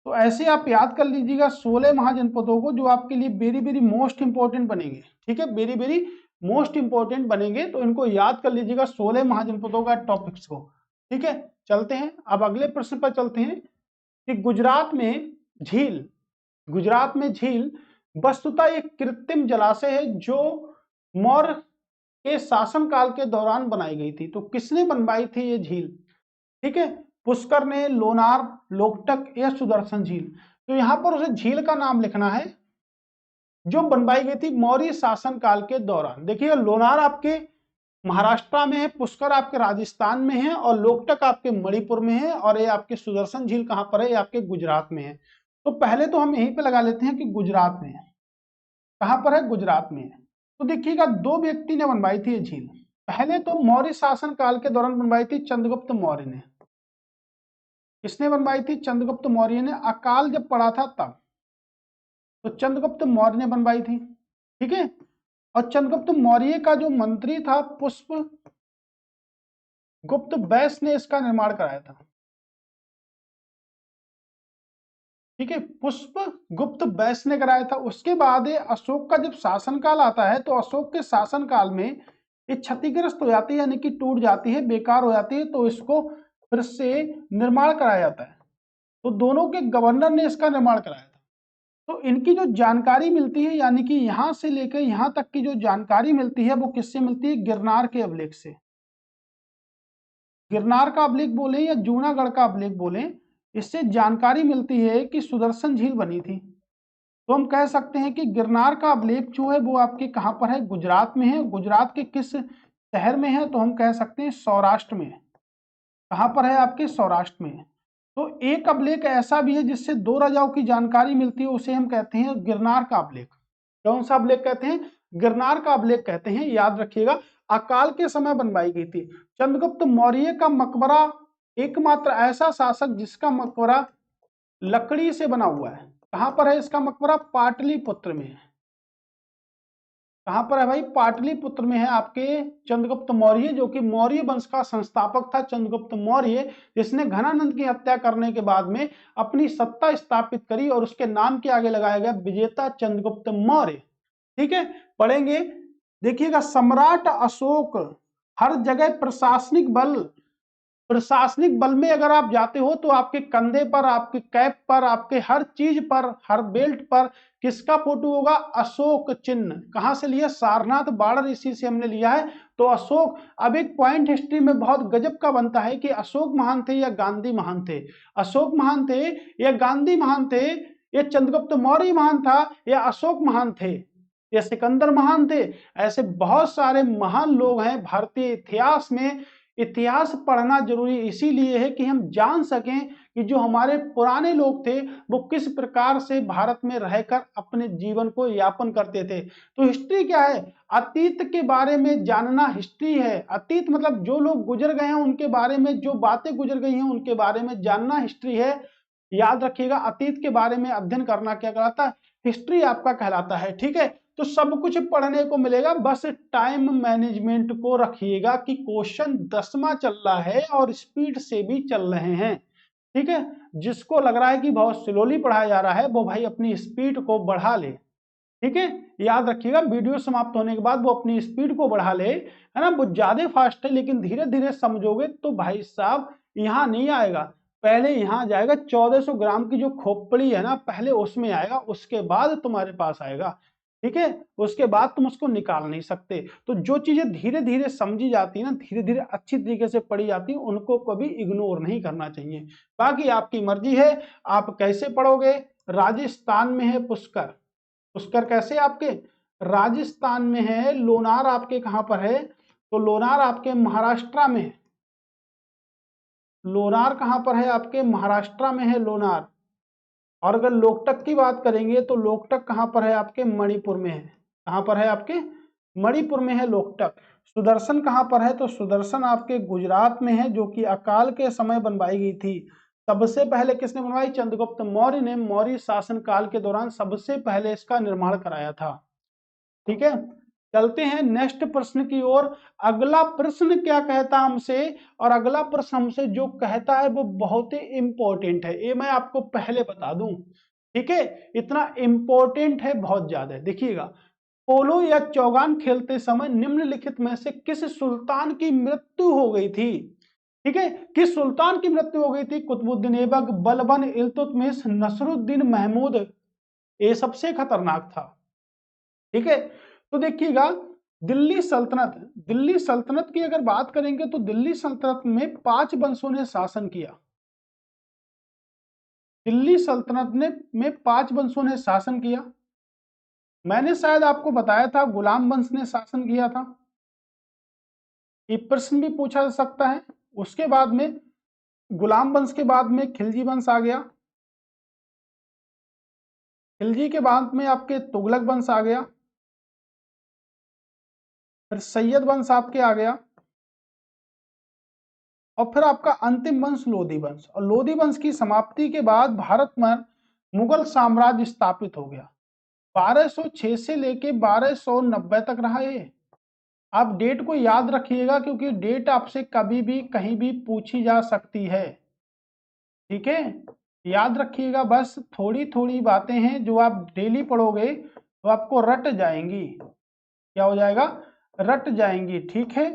तो ऐसे आप याद कर लीजिएगा 16 महाजनपदों को, जो आपके लिए वेरी वेरी मोस्ट इंपॉर्टेंट बनेंगे। ठीक है, वेरी वेरी मोस्ट इंपॉर्टेंट बनेंगे, तो इनको याद कर लीजिएगा 16 महाजनपदों का टॉपिक्स को। ठीक है, चलते हैं अब अगले प्रश्न पर चलते हैं कि गुजरात में झील, गुजरात में झील वस्तुतः एक कृत्रिम जलाशय है जो मौर्य के शासनकाल के दौरान बनाई गई थी। तो किसने बनवाई थी ये झील? ठीक है, पुष्कर ने, लोनार, लोकटक या सुदर्शन झील। तो यहां पर उसे झील का नाम लिखना है जो बनवाई गई थी मौर्य शासन काल के दौरान। देखिए लोनार आपके महाराष्ट्र में है, पुष्कर आपके राजस्थान में है, और लोकटक आपके मणिपुर में है, और ये आपके सुदर्शन झील कहां पर है? ये आपके गुजरात में है। तो पहले तो हम यहीं पे लगा लेते हैं कि गुजरात में है। कहां पर है? गुजरात में है। तो देखिएगा दो व्यक्ति ने बनवाई थी ये झील। पहले तो मौर्य शासन काल के दौरान बनवाई थी चंद्रगुप्त मौर्य ने। किसने बनवाई थी? चंद्रगुप्त मौर्य ने। अकाल जब पड़ा था तब, तो चंद्रगुप्त मौर्य ने बनवाई थी। ठीक है, और चंद्रगुप्त मौर्य का जो मंत्री था पुष्प गुप्त वैश्य ने इसका निर्माण कराया था। ठीक है, पुष्प गुप्त वैश्य ने कराया था। उसके बाद अशोक का जब शासनकाल आता है तो अशोक के शासनकाल में ये क्षतिग्रस्त हो जाती है, यानी कि टूट जाती है, बेकार हो जाती है, तो इसको फिर से निर्माण कराया जाता है। तो दोनों के गवर्नर ने इसका निर्माण कराया था। तो इनकी जो जानकारी मिलती है, यानी कि यहां से लेकर यहां तक की जो जानकारी मिलती है वो किससे मिलती है? गिरनार के अभिलेख से। गिरनार का अभिलेख बोले या जूनागढ़ का अभिलेख बोले, इससे जानकारी मिलती है कि सुदर्शन झील बनी थी। तो हम कह सकते हैं कि गिरनार का अभिलेख जो है वो आपके कहां पर है? गुजरात में है। गुजरात के किस शहर में है? तो हम कह सकते हैं सौराष्ट्र में। कहां पर है? आपके सौराष्ट्र में। तो एक अभिलेख ऐसा भी है जिससे दो राजाओं की जानकारी मिलती है, उसे हम कहते हैं गिरनार का अभिलेख। कौन सा अभिलेख कहते हैं? गिरनार का अभिलेख कहते हैं। याद रखिएगा अकाल के समय बनवाई गई थी। चंद्रगुप्त मौर्य का मकबरा एकमात्र ऐसा शासक जिसका मकबरा लकड़ी से बना हुआ है। कहां पर है इसका मकबरा? पाटलिपुत्र में है। कहां पर है भाई? पाटलिपुत्र में है आपके चंद्रगुप्त मौर्य, जो कि मौर्य वंश का संस्थापक था। चंद्रगुप्त मौर्य जिसने घनानंद की हत्या करने के बाद में अपनी सत्ता स्थापित करी और उसके नाम के आगे लगाया गया विजेता चंद्रगुप्त मौर्य। ठीक है, पढ़ेंगे। देखिएगा सम्राट अशोक हर जगह प्रशासनिक बल में अगर आप जाते हो तो आपके कंधे पर, आपके कैप पर, आपके हर चीज पर, हर बेल्ट पर किसका फोटो होगा? अशोक चिन्ह। कहां से लिया? सारनाथ बॉर्डर इसी से हमने लिया है। तो अशोक, अब एक पॉइंट हिस्ट्री में बहुत गजब का बनता है कि अशोक महान थे या गांधी महान थे? अशोक महान थे या गांधी महान थे? या चंद्रगुप्त मौर्य महान था या अशोक महान थे? या सिकंदर महान थे। ऐसे बहुत सारे महान लोग हैं भारतीय इतिहास में। इतिहास पढ़ना जरूरी इसीलिए है कि हम जान सकें कि जो हमारे पुराने लोग थे वो किस प्रकार से भारत में रहकर अपने जीवन को यापन करते थे। तो हिस्ट्री क्या है? अतीत के बारे में जानना हिस्ट्री है। अतीत मतलब जो लोग गुजर गए हैं उनके बारे में, जो बातें गुजर गई हैं उनके बारे में जानना हिस्ट्री है। याद रखिएगा, अतीत के बारे में अध्ययन करना क्या कहलाता है? हिस्ट्री आपका कहलाता है। ठीक है, तो सब कुछ पढ़ने को मिलेगा, बस टाइम मैनेजमेंट को रखिएगा कि क्वेश्चन 10वां चल रहा है और स्पीड से भी चल रहे हैं। ठीक है, जिसको लग रहा है कि बहुत स्लोली पढ़ाया जा रहा है वो भाई अपनी स्पीड को बढ़ा ले। ठीक है, याद रखिएगा, वीडियो समाप्त होने के बाद वो अपनी स्पीड को बढ़ा ले, है ना। वो ज्यादा फास्ट है लेकिन धीरे धीरे समझोगे तो भाई साहब यहाँ नहीं आएगा। पहले यहाँ जाएगा 1400 ग्राम की जो खोपड़ी है ना, पहले उसमें आएगा, उसके बाद तुम्हारे पास आएगा। ठीक है, उसके बाद तुम उसको निकाल नहीं सकते। तो जो चीजें धीरे धीरे समझी जाती है ना, धीरे धीरे अच्छी तरीके से पढ़ी जाती है, उनको कभी इग्नोर नहीं करना चाहिए। बाकी आपकी मर्जी है, आप कैसे पढ़ोगे। राजस्थान में है पुष्कर। पुष्कर कैसे आपके राजस्थान में है। लोनार आपके कहां पर है? तो लोनार आपके महाराष्ट्र में है। लोनार कहां पर है आपके? महाराष्ट्र में है लोनार। और अगर लोकटक की बात करेंगे तो लोकटक कहां पर है आपके? मणिपुर में है। कहां पर है आपके? मणिपुर में है लोकटक। सुदर्शन कहां पर है? तो सुदर्शन आपके गुजरात में है, जो कि अकाल के समय बनवाई गई थी। सबसे पहले किसने बनवाई? चंद्रगुप्त मौर्य ने मौर्य शासन काल के दौरान सबसे पहले इसका निर्माण कराया था। ठीक है, चलते हैं नेक्स्ट प्रश्न की ओर। अगला प्रश्न क्या कहता हमसे, और अगला प्रश्न हमसे जो कहता है वो बहुत ही इंपॉर्टेंट है, ये मैं आपको पहले बता दूं। ठीक है, इतना इंपॉर्टेंट है बहुत ज्यादा। देखिएगा, पोलो या चौगान खेलते समय निम्नलिखित में से किस सुल्तान की मृत्यु हो गई थी? ठीक है, किस सुल्तान की मृत्यु हो गई थी? कुतुबुद्दीन ऐबक, बलबन, इल्तुतमिश, नसरुद्दीन महमूद। ये सबसे खतरनाक था। ठीक है, तो देखिएगा, दिल्ली सल्तनत की अगर बात करेंगे तो दिल्ली सल्तनत में 5 वंशों ने शासन किया। दिल्ली सल्तनत में 5 वंशों ने शासन किया। मैंने शायद आपको बताया था गुलाम वंश ने शासन किया था। ये प्रश्न भी पूछा जा सकता है। उसके बाद में गुलाम वंश के बाद में खिलजी वंश आ गया। खिलजी के बाद में आपके तुगलक वंश आ गया। फिर सैयद वंश आपके आ गया, और फिर आपका अंतिम वंश लोधी वंश। और लोधी वंश की समाप्ति के बाद भारत में मुगल साम्राज्य स्थापित हो गया। 1206 से लेके 1290 तक रहा ये। आप डेट को याद रखिएगा क्योंकि डेट आपसे कभी भी कहीं भी पूछी जा सकती है। ठीक है, याद रखिएगा, बस थोड़ी थोड़ी बातें हैं जो आप डेली पढ़ोगे तो आपको रट जाएंगी। क्या हो जाएगा? रट जाएंगी। ठीक है,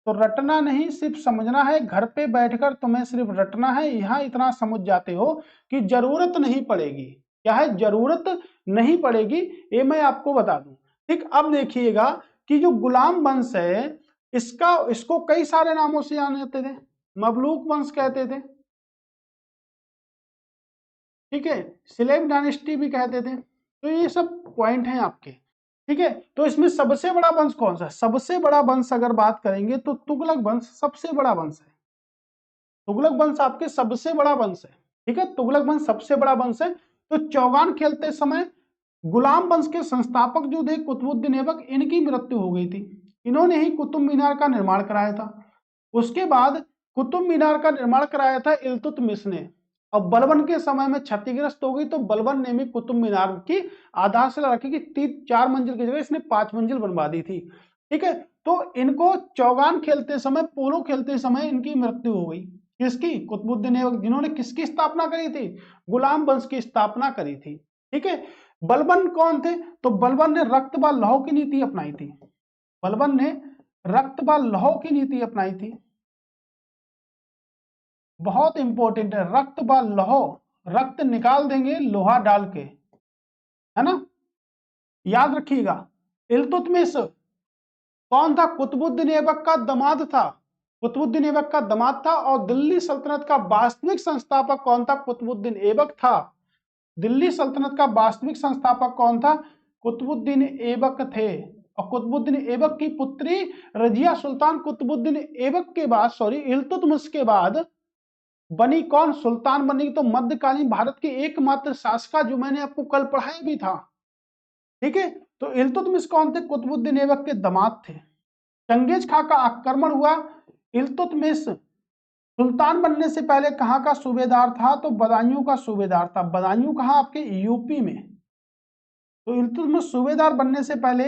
तो रटना नहीं, सिर्फ समझना है। घर पे बैठकर तुम्हें सिर्फ रटना है। यहाँ इतना समझ जाते हो कि जरूरत नहीं पड़ेगी। क्या है? जरूरत नहीं पड़ेगी, ये मैं आपको बता दूं। ठीक, अब देखिएगा कि जो गुलाम वंश है इसको कई सारे नामों से जाने जाते थे। ममलूक वंश कहते थे। ठीक है, स्लेव डायनेस्टी भी कहते थे। तो ये सब पॉइंट हैं आपके। ठीक है, तो इसमें सबसे बड़ा वंश कौन सा है? सबसे बड़ा वंश अगर बात करेंगे तो तुगलक वंश सबसे बड़ा वंश है। तुगलक वंश आपके सबसे बड़ा वंश है। ठीक है, तुगलक वंश सबसे बड़ा वंश है। तो चौगान खेलते समय गुलाम वंश के संस्थापक जो थे कुतुबुद्दीन ऐबक, इनकी मृत्यु हो गई थी। इन्होंने ही कुतुब मीनार का निर्माण कराया था। उसके बाद कुतुब मीनार का निर्माण कराया था इल्तुतमिश ने। अब बलबन के समय में क्षतिग्रस्त हो गई तो बलबन ने भी कुतुब मीनार की आधारशिला रखी कि 4 मंजिल की जगह इसने 5 मंजिल बनवा दी थी। ठीक है, तो इनको चौगान खेलते समय, पोलो खेलते समय इनकी मृत्यु हो गई। किसकी? कुतुबुद्दीन ऐबक, जिन्होंने किसकी स्थापना करी थी? गुलाम वंश की स्थापना करी थी। ठीक है, बलबन कौन थे? तो बलबन ने रक्त व लौह की नीति अपनाई थी। बलबन ने रक्त व लौह की नीति अपनाई थी। बहुत इंपॉर्टेंट है, रक्त व लौह। रक्त निकाल देंगे लोहा डाल के, है ना, याद रखिएगा। इल्तुतमिश कौन था? कुतुबुद्दीन ऐबक का दामाद था। कुतुबुद्दीन ऐबक का दामाद था। और दिल्ली सल्तनत का वास्तविक संस्थापक कौन था? कुतुबुद्दीन ऐबक था। दिल्ली सल्तनत का वास्तविक संस्थापक कौन था? कुतुबुद्दीन ऐबक थे। और कुतुबुद्दीन ऐबक की पुत्री रजिया सुल्तान कुतुबुद्दीन ऐबक के बाद इल्तुतमिश के बाद बनी कौन? सुल्तान बनी। तो मध्यकालीन भारत की एकमात्र शासिका, जो मैंने आपको कल पढ़ाया भी था। ठीक है, तो इल्तुतमिश कौन थे? कुतुबुद्दीन ऐबक के दामाद थे। चंगेज खां का आक्रमण हुआ। इल्तुतमिश सुल्तान बनने से पहले कहां का सूबेदार था? तो बदायूं का सूबेदार था। बदायूं कहां? आपके यूपी में। तो इल्तुतमिश सूबेदार बनने से पहले,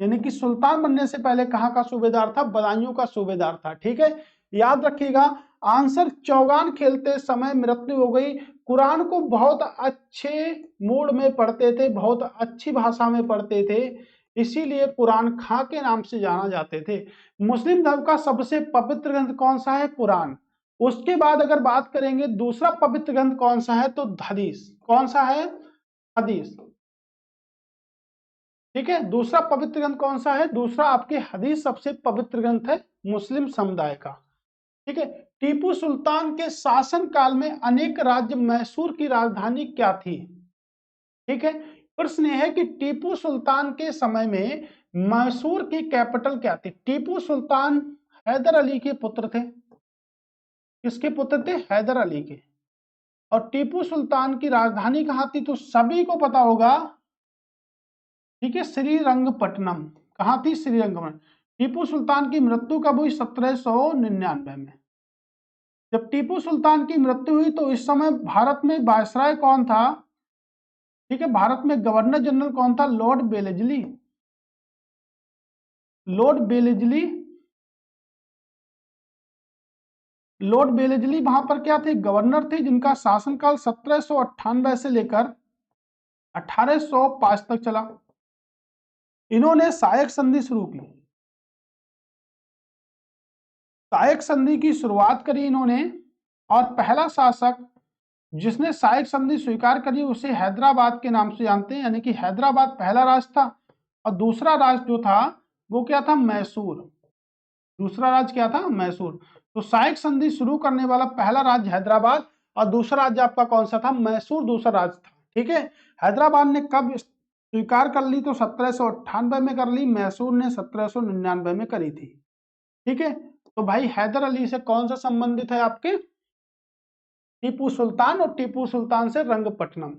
यानी कि सुल्तान बनने से पहले कहां का सूबेदार था? बदायूं का सूबेदार था। ठीक है, याद रखिएगा। आंसर, चौगान खेलते समय मृत्यु हो गई। कुरान को बहुत अच्छे मूड में पढ़ते थे, बहुत अच्छी भाषा में पढ़ते थे, इसीलिए कुरान खां के नाम से जाना जाते थे। मुस्लिम धर्म का सबसे पवित्र ग्रंथ कौन सा है? कुरान। उसके बाद अगर बात करेंगे दूसरा पवित्र ग्रंथ कौन सा है, तो हदीस। कौन सा है? हदीस। ठीक है, दूसरा पवित्र ग्रंथ कौन सा है? दूसरा आपके हदीस सबसे पवित्र ग्रंथ है मुस्लिम समुदाय का। ठीक है, टीपू सुल्तान के शासन काल में अनेक राज्य, मैसूर की राजधानी क्या थी? ठीक है, प्रश्न यह है कि टीपू सुल्तान के समय में मैसूर की कैपिटल क्या थी? टीपू सुल्तान हैदर अली के पुत्र थे। किसके पुत्र थे? हैदर अली के। और टीपू सुल्तान की राजधानी कहां थी? तो सभी को पता होगा। ठीक है, श्रीरंगपट्टनम। कहां थी? श्रीरंगपट्टनम। टीपू सुल्तान की मृत्यु कब हुई? 1799 में। जब टीपू सुल्तान की मृत्यु हुई तो इस समय भारत में वायसराय कौन था? ठीक है, भारत में गवर्नर जनरल कौन था? लॉर्ड बेलेजली। लॉर्ड बेलेजली। लॉर्ड बेलेजली वहां पर क्या थे? गवर्नर थे, जिनका शासनकाल 1798 से लेकर 1805 तक चला। इन्होंने सायक संधि शुरू की। सायक संधि की शुरुआत करी इन्होंने, और पहला शासक जिसने सायक संधि स्वीकार करी उसे हैदराबाद के नाम से जानते हैं, यानी कि हैदराबाद पहला राज था। और दूसरा राज जो था वो क्या था? मैसूर। दूसरा राज क्या था? मैसूर। तो सायक संधि शुरू करने वाला पहला राज्य हैदराबाद, और दूसरा राज्य आपका कौन सा था? मैसूर दूसरा राज्य था। ठीक है, हैदराबाद ने कब स्वीकार कर ली? तो 1798 में कर ली। मैसूर ने 1799 में करी थी। ठीक है, तो भाई हैदर अली से कौन सा संबंधित है? आपके टीपू सुल्तान, और टीपू सुल्तान से रंगपट्टनम।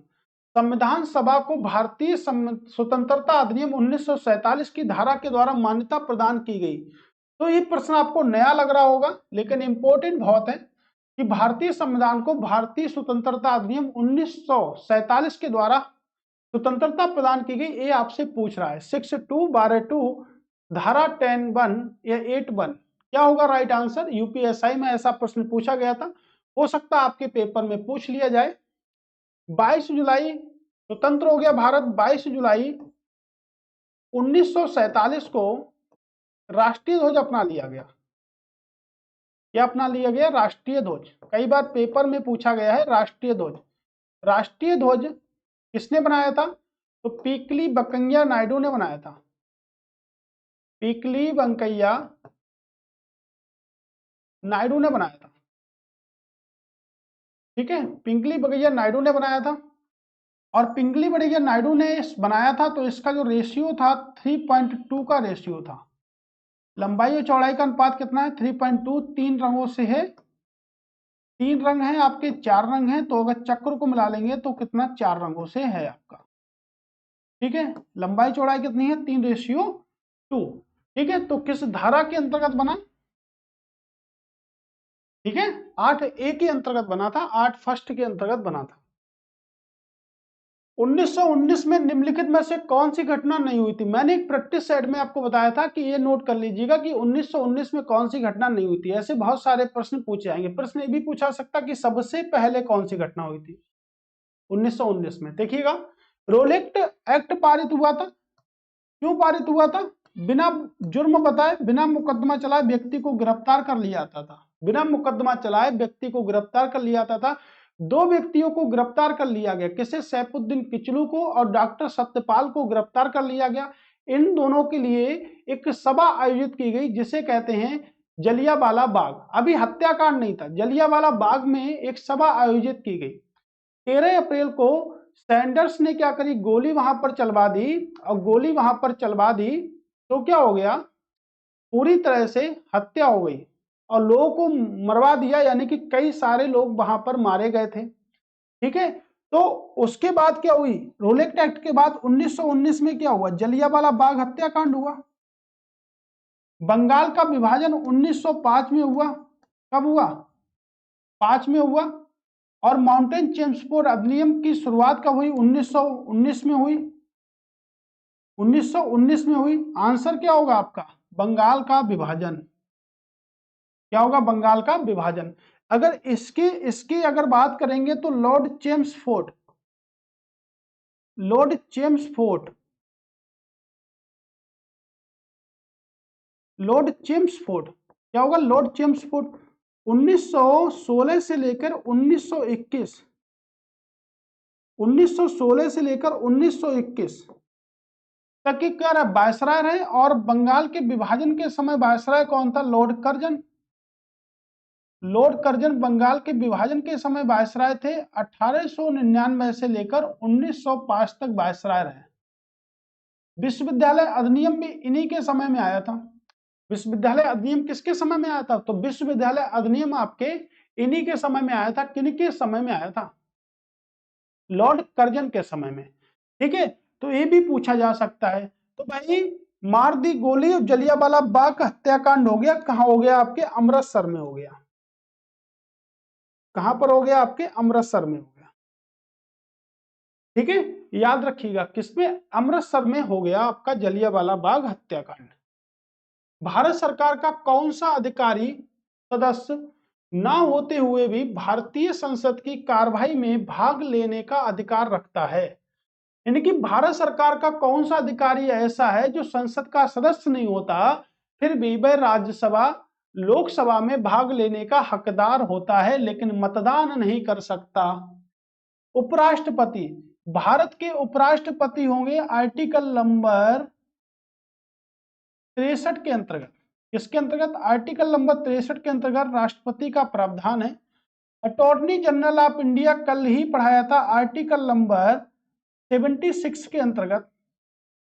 संविधान सभा को भारतीय स्वतंत्रता अधिनियम 1947 की धारा के द्वारा मान्यता प्रदान की गई। तो ये प्रश्न आपको नया लग रहा होगा, लेकिन इंपॉर्टेंट बहुत है कि भारतीय संविधान को भारतीय स्वतंत्रता अधिनियम 1947 के द्वारा स्वतंत्रता प्रदान की गई। ये आपसे पूछ रहा है 62(12)(2) धारा 10(1) या 8(1) क्या होगा राइट आंसर? यूपीएसआई में ऐसा प्रश्न पूछा गया था, हो सकता है आपके पेपर में पूछ लिया जाए। 22 जुलाई स्वतंत्र हो गया भारत। 22 जुलाई 1947 को राष्ट्रीय ध्वज अपना लिया गया। क्या अपना लिया गया? राष्ट्रीय ध्वज। कई बार पेपर में पूछा गया है राष्ट्रीय ध्वज। राष्ट्रीय ध्वज किसने बनाया था? तो पीकली वेंकैया नायडू ने बनाया था। पीकली वेंकैया नायडू ने बनाया था। ठीक है, पिंगली वेंकैया नायडू ने बनाया था। और पिंगली वेंकैया नायडू ने बनाया था तो इसका जो रेशियो था 3.2 का रेशियो था। लंबाई और चौड़ाई का अनुपात कितना है? 3.2। 3 रंगों से है। 3 रंग हैं आपके, 4 रंग हैं, तो अगर चक्र को मिला लेंगे तो कितना? 4 रंगों से है आपका। ठीक है, लंबाई चौड़ाई कितनी है? 3:2। ठीक है, तो किस धारा के अंतर्गत बना? ठीक है, 8A के अंतर्गत बना था, 8 फर्स्ट के अंतर्गत बना था। 1919 में निम्नलिखित में से कौन सी घटना नहीं हुई थी? मैंने एक प्रैक्टिस सेट में आपको बताया था कि ये नोट कर लीजिएगा कि 1919 में कौन सी घटना नहीं हुई थी। ऐसे बहुत सारे प्रश्न पूछे जाएंगे। प्रश्न ये भी पूछा सकता कि सबसे पहले कौन सी घटना हुई थी 1919 में। देखिएगा, रोलेक्ट एक्ट पारित हुआ था। क्यों पारित हुआ था? बिना जुर्म बताए, बिना मुकदमा चलाए व्यक्ति को गिरफ्तार कर लिया जाता था। बिना मुकदमा चलाए व्यक्ति को गिरफ्तार कर लिया जाता था। 2 व्यक्तियों को गिरफ्तार कर लिया गया। किसे? सैफुद्दीन किचलू को और डॉक्टर सत्यपाल को गिरफ्तार कर लिया गया। इन दोनों के लिए एक सभा आयोजित की गई जिसे कहते हैं जलियांवाला बाग। अभी हत्याकांड नहीं था, जलियांवाला बाग में एक सभा आयोजित की गई। 13 अप्रैल को सैंडर्स ने क्या करी, गोली वहां पर चलवा दी, और गोली वहां पर चलवा दी तो क्या हो गया, पूरी तरह से हत्या हो गई और लोगों को मरवा दिया, यानी कि कई सारे लोग वहां पर मारे गए थे। ठीक है, तो उसके बाद क्या हुई, रोलेक्ट एक्ट के बाद 1919 में क्या हुआ, जलियांवाला बाग हत्याकांड हुआ। बंगाल का विभाजन 1905 में हुआ। कब हुआ, 5 में हुआ। और माउंटेन चेम्सफोर्ड अधिनियम की शुरुआत कब हुई, 1919 में हुई। 1919 में हुई। आंसर क्या होगा आपका, बंगाल का विभाजन। क्या होगा, बंगाल का विभाजन। अगर इसकी अगर बात करेंगे तो Lord Chelmsford, Lord Chelmsford, Lord Chelmsford, क्या होगा, लॉर्ड चेम्सफोर्ड 1916 से लेकर 1921, 1916 से लेकर 1921 तक की क्या रहा, वायसराय रहे। और बंगाल के विभाजन के समय वायसराय कौन था, Lord Curzon. Lord Curzon Bengal के विभाजन के समय वायसराय थे। 1899 से लेकर 1905 तक वायसराय रहे। विश्वविद्यालय अधिनियम भी इन्हीं के समय में आया था। विश्वविद्यालय अधिनियम किसके समय में आया था, तो विश्वविद्यालय अधिनियम आपके इन्हीं के समय में आया था। किनके समय में आया था, लॉर्ड कर्जन के समय में। ठीक है, तो ये भी पूछा जा सकता है। तो भाई मार दी गोली और जलियांवाला बाग हत्याकांड हो गया, कहां हो गया, आपके अमृतसर में हो गया। कहां पर हो गया, आपके अमृतसर में हो गया। ठीक है, याद रखिएगा किसमें, अमृतसर में हो गया आपका जलियांवाला बाग हत्याकांड। भारत सरकार का कौन सा अधिकारी सदस्य ना होते हुए भी भारतीय संसद की कार्यवाही में भाग लेने का अधिकार रखता है। यानी कि भारत सरकार का कौन सा अधिकारी ऐसा है जो संसद का सदस्य नहीं होता, फिर भी वह राज्यसभा लोकसभा में भाग लेने का हकदार होता है, लेकिन मतदान नहीं कर सकता। उपराष्ट्रपति, भारत के उपराष्ट्रपति होंगे आर्टिकल नंबर 63 के अंतर्गत। किसके अंतर्गत, आर्टिकल नंबर 63 के अंतर्गत राष्ट्रपति का प्रावधान है। अटॉर्नी जनरल ऑफ इंडिया कल ही पढ़ाया था, आर्टिकल नंबर 76 के अंतर्गत।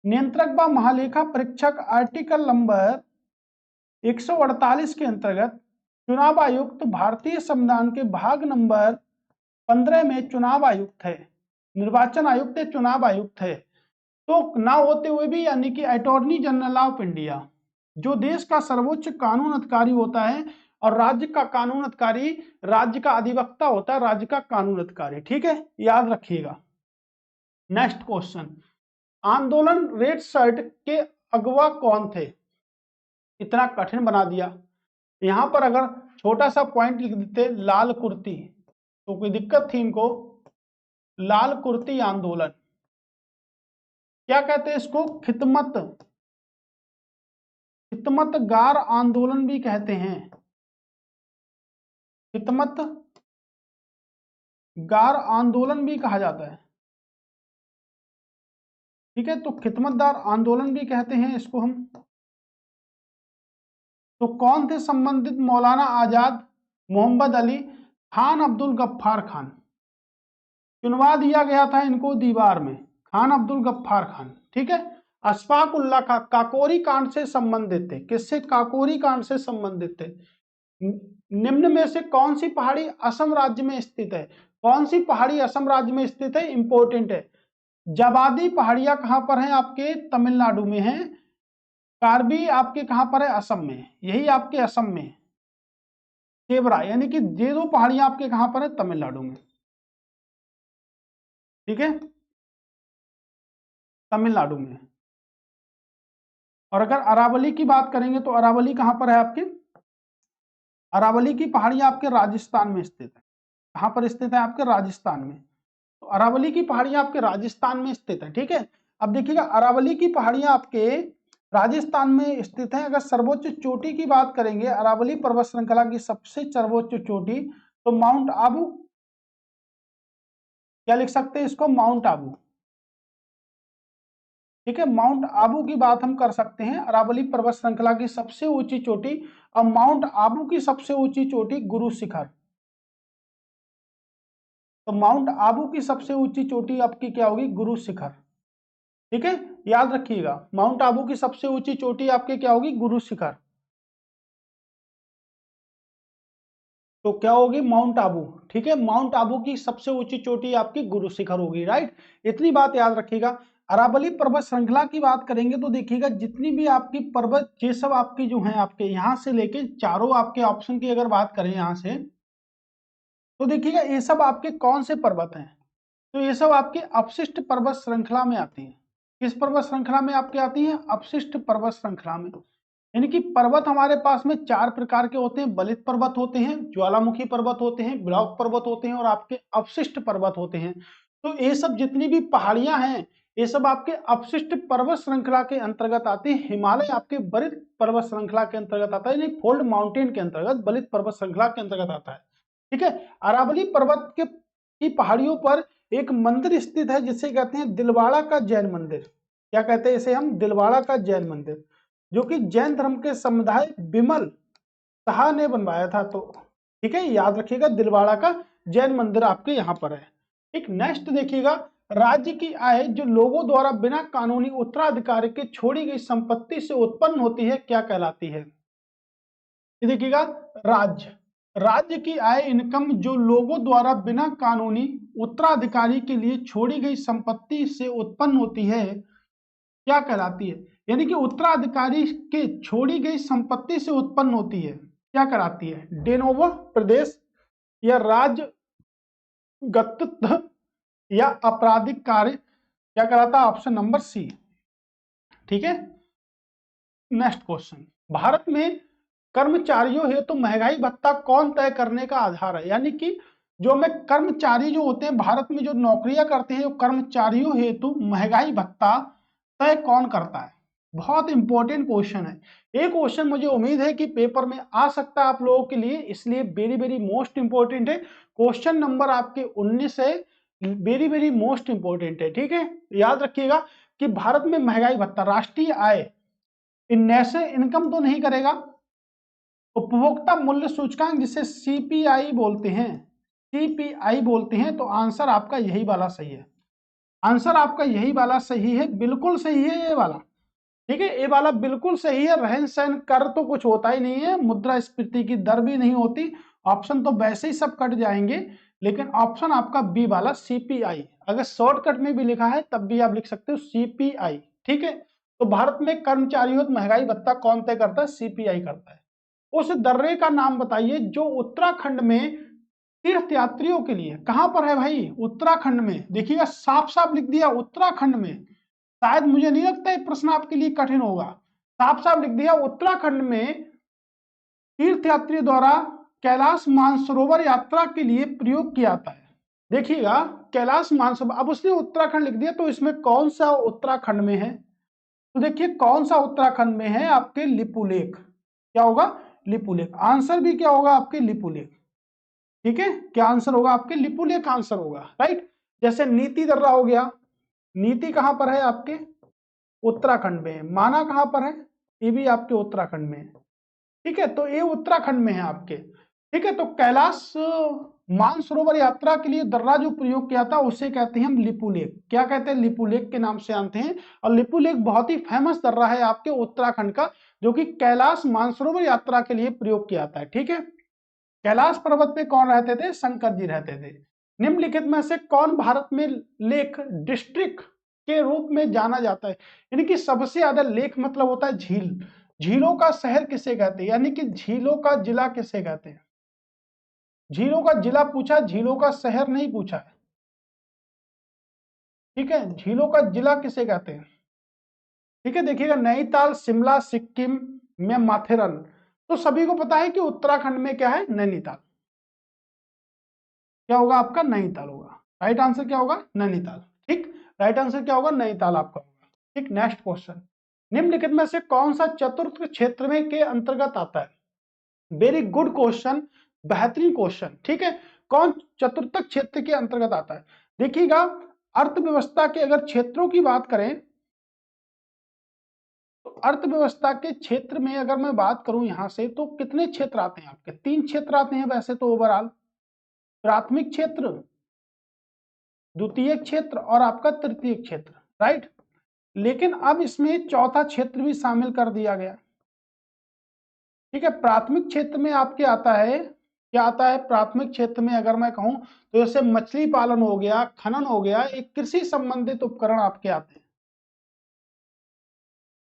नियंत्रक व महालेखा परीक्षक आर्टिकल नंबर 148 के अंतर्गत। चुनाव आयुक्त भारतीय संविधान के भाग नंबर 15 में चुनाव आयुक्त है। निर्वाचन आयुक्त है, चुनाव आयुक्त है। तो ना होते हुए भी, यानी कि अटॉर्नी जनरल ऑफ इंडिया जो देश का सर्वोच्च कानून अधिकारी होता है, और राज्य का कानून अधिकारी राज्य का अधिवक्ता होता है, राज्य का कानून अधिकारी। ठीक है, याद रखिएगा। नेक्स्ट क्वेश्चन, आंदोलन रेड शर्ट के अगवा कौन थे। इतना कठिन बना दिया। यहां पर अगर छोटा सा पॉइंट लिख देते लाल कुर्ती, तो कोई दिक्कत थी इनको। लाल कुर्ती आंदोलन, क्या कहते हैं इसको, खिदमत, खिदमतगार आंदोलन भी कहते हैं। खिदमत गार आंदोलन भी कहा जाता है। ठीक है, तो खिदमतदार आंदोलन भी कहते हैं इसको हम। तो कौन थे संबंधित, मौलाना आजाद, मोहम्मद अली, खान अब्दुल गफ्फार खान। चुनवा दिया गया था इनको दीवार में, खान अब्दुल गफ्फार खान। ठीक है, अशफाक उल्लाह का काकोरी कांड से संबंधित थे। किससे, काकोरी कांड से संबंधित थे। निम्न में से कौन सी पहाड़ी असम राज्य में स्थित है। कौन सी पहाड़ी असम राज्य में स्थित है, इंपॉर्टेंट है। जवादी पहाड़ियां कहां पर हैं, आपके तमिलनाडु में है। कार्बी आपके कहां पर है, असम में, यही आपके असम में। सेवरा, यानी कि ये दो पहाड़ियां आपके कहां पर है, तमिलनाडु में। ठीक है, तमिलनाडु में। और अगर अरावली की बात करेंगे तो अरावली कहां पर है आपके, अरावली की पहाड़ियां आपके राजस्थान में स्थित है। कहां पर स्थित है, आपके राजस्थान में। तो अरावली की पहाड़ियां आपके राजस्थान में स्थित है। ठीक है, अब देखिएगा अरावली की पहाड़ियां आपके राजस्थान में स्थित है। अगर सर्वोच्च चोटी की बात करेंगे, अरावली पर्वत श्रृंखला की सबसे सर्वोच्च चोटी, तो माउंट आबू, क्या लिख सकते हैं इसको, माउंट आबू। ठीक है, माउंट आबू की बात हम कर सकते हैं, अरावली पर्वत श्रृंखला की सबसे ऊंची चोटी। और माउंट आबू की सबसे ऊंची चोटी गुरु शिखर। तो माउंट आबू की सबसे ऊंची चोटी आपकी क्या होगी? गुरु शिखर। ठीक है, याद रखिएगा, माउंट आबू की सबसे ऊंची चोटी आपकी क्या होगी? गुरु शिखर। तो क्या होगी? माउंट आबू। ठीक है, माउंट आबू की सबसे ऊंची चोटी आपकी गुरु शिखर होगी, राइट। इतनी बात याद रखिएगा। अरावली पर्वत श्रृंखला की बात करेंगे तो देखिएगा जितनी भी आपकी पर्वत, ये सब आपकी जो है आपके यहां से लेके चारों आपके ऑप्शन की अगर बात करें यहां से, तो देखिएगा ये सब आपके कौन से पर्वत हैं? तो ये सब आपके अपशिष्ट पर्वत श्रृंखला में आती है। किस पर्वत श्रृंखला में आपके आती है? अपशिष्ट पर्वत श्रृंखला में। यानी कि पर्वत हमारे पास में चार प्रकार के होते हैं। बलित पर्वत होते हैं, ज्वालामुखी पर्वत होते हैं, ब्लॉक पर्वत होते हैं और आपके अपशिष्ट पर्वत होते हैं। तो ये सब जितनी भी पहाड़ियां हैं ये सब आपके अपशिष्ट पर्वत श्रृंखला के अंतर्गत आती है। हिमालय आपके बलित पर्वत श्रृंखला के अंतर्गत आता है, यानी फोल्ड माउंटेन के अंतर्गत, बलित पर्वत श्रृंखला के अंतर्गत आता है। ठीक है, अरावली पर्वत के की पहाड़ियों पर एक मंदिर स्थित है जिसे कहते हैं दिलवाड़ा का जैन मंदिर। क्या कहते हैं इसे हम? दिलवाड़ा का जैन मंदिर, जो कि जैन धर्म के समुदाय विमल शाह ने बनवाया था। तो ठीक है, याद रखिएगा दिलवाड़ा का जैन मंदिर आपके यहाँ पर है। एक नेक्स्ट देखिएगा, राज्य की आय जो लोगों द्वारा बिना कानूनी उत्तराधिकारी के छोड़ी गई संपत्ति से उत्पन्न होती है क्या कहलाती है? ये देखिएगा, राज्य की आय इनकम जो लोगों द्वारा बिना कानूनी उत्तराधिकारी के लिए छोड़ी गई संपत्ति से उत्पन्न होती है क्या कहलाती है? यानी कि उत्तराधिकारी के छोड़ी गई संपत्ति से उत्पन्न होती है क्या कहलाती है? डेनोवा प्रदेश या राजगत्व या आपराधिक कार्य क्या कहलाता है? Option number C. ठीक है, नेक्स्ट क्वेश्चन, भारत में कर्मचारियों हेतु तो महंगाई भत्ता कौन तय करने का आधार है? यानी कि जो में कर्मचारी जो होते हैं भारत में जो नौकरियां करते हैं, जो कर्मचारियों हेतु महंगाई भत्ता तय कौन करता है? बहुत इंपॉर्टेंट क्वेश्चन है। एक क्वेश्चन मुझे उम्मीद है कि पेपर में आ सकता है आप लोगों के लिए, इसलिए वेरी वेरी मोस्ट इंपॉर्टेंट है। क्वेश्चन नंबर आपके 19 है, वेरी वेरी मोस्ट इंपॉर्टेंट है। ठीक है, याद रखिएगा कि भारत में महंगाई भत्ता, राष्ट्रीय आय, नेशनल इनकम तो नहीं करेगा, उपभोक्ता मूल्य सूचकांक जिसे सीपीआई बोलते हैं, सीपीआई बोलते हैं, तो आंसर आपका यही वाला सही है। आंसर आपका यही वाला सही है, बिल्कुल सही है ये वाला। ठीक है, ये वाला बिल्कुल सही है। रहन सहन कर तो कुछ होता ही नहीं है, मुद्रास्फीति की दर भी नहीं होती, ऑप्शन तो वैसे ही सब कट जाएंगे, लेकिन ऑप्शन आपका बी वाला सीपीआई, अगर शॉर्टकट में भी लिखा है तब भी आप लिख सकते हो सीपीआई। ठीक है, तो भारत में कर्मचारियों महंगाई भत्ता कौन तय करता है? सीपीआई करता है। उस दर्रे का नाम बताइए जो उत्तराखंड में तीर्थ यात्रियों के लिए, कहां पर है भाई? उत्तराखंड में। देखिएगा साफ साफ लिख दिया उत्तराखंड में, शायद मुझे नहीं लगता है प्रश्न आपके लिए कठिन होगा। साफ साफ लिख दिया उत्तराखंड में तीर्थ यात्रियों द्वारा कैलाश मानसरोवर यात्रा के लिए प्रयोग किया जाता है। देखिएगा कैलाश मानसरोवर, अब उसने उत्तराखंड लिख दिया तो इसमें कौन सा उत्तराखंड में है? तो देखिए कौन सा उत्तराखंड में है? आपके लिपुलेख। क्या होगा? लिपुलेख। आंसर भी क्या होगा? आपके लिपुलेख। ठीक है, क्या आंसर होगा? आपके लिपुलेख आंसर होगा, राइट। जैसे नीति दर्रा हो गया, नीति कहां पर है? आपके उत्तराखंड में। माना कहां पर है? ये भी आपके उत्तराखंड में है। ठीक है, तो ये उत्तराखंड में है आपके। ठीक है, तो कैलाश मानसरोवर यात्रा के लिए दर्रा जो प्रयोग किया था उसे कहते हैं हम लिपुलेख। क्या कहते हैं? लिपुलेख के नाम से जानते हैं। और लिपुलेख बहुत ही फेमस दर्रा है आपके उत्तराखंड का, जो कि कैलाश मानसरोवर यात्रा के लिए प्रयोग किया जाता है। ठीक है, कैलाश पर्वत पे कौन रहते थे? शंकर जी रहते थे। निम्नलिखित में से कौन भारत में लेक डिस्ट्रिक्ट के रूप में जाना जाता है? यानी कि सबसे ज्यादा लेक मतलब होता है झील, झीलों का शहर किसे कहते हैं? यानी कि झीलों का जिला किसे कहते हैं? झीलों का जिला पूछा, झीलों का शहर नहीं पूछा है। ठीक है, झीलों का जिला किसे कहते हैं? ठीक है, देखिएगा नैनीताल, शिमला, सिक्किम में माथेरन। तो सभी को पता है कि उत्तराखंड में क्या है? नैनीताल। क्या होगा आपका? नैनीताल होगा। राइट आंसर क्या होगा? नैनीताल। ठीक, राइट आंसर क्या होगा? नैनीताल आपका होगा। ठीक, नेक्स्ट क्वेश्चन, निम्नलिखित में से कौन सा चतुर्थ क्षेत्र में के अंतर्गत आता है? वेरी गुड क्वेश्चन, बेहतरीन क्वेश्चन। ठीक है, कौन चतुर्थ क्षेत्र के अंतर्गत आता है? देखिएगा अर्थव्यवस्था के अगर क्षेत्रों की बात करें तो अर्थव्यवस्था के क्षेत्र में अगर मैं बात करूं यहां से, तो कितने क्षेत्र आते हैं आपके? 3 क्षेत्र आते हैं वैसे तो ओवरऑल। प्राथमिक क्षेत्र, द्वितीय क्षेत्र और आपका तृतीय क्षेत्र, राइट। लेकिन अब इसमें चौथा क्षेत्र भी शामिल कर दिया गया, ठीक है। प्राथमिक क्षेत्र में आपके आता है, क्या आता है प्राथमिक क्षेत्र में, अगर मैं कहूं तो जैसे मछली पालन हो गया, खनन हो गया, एक कृषि संबंधित उपकरण आपके आते हैं,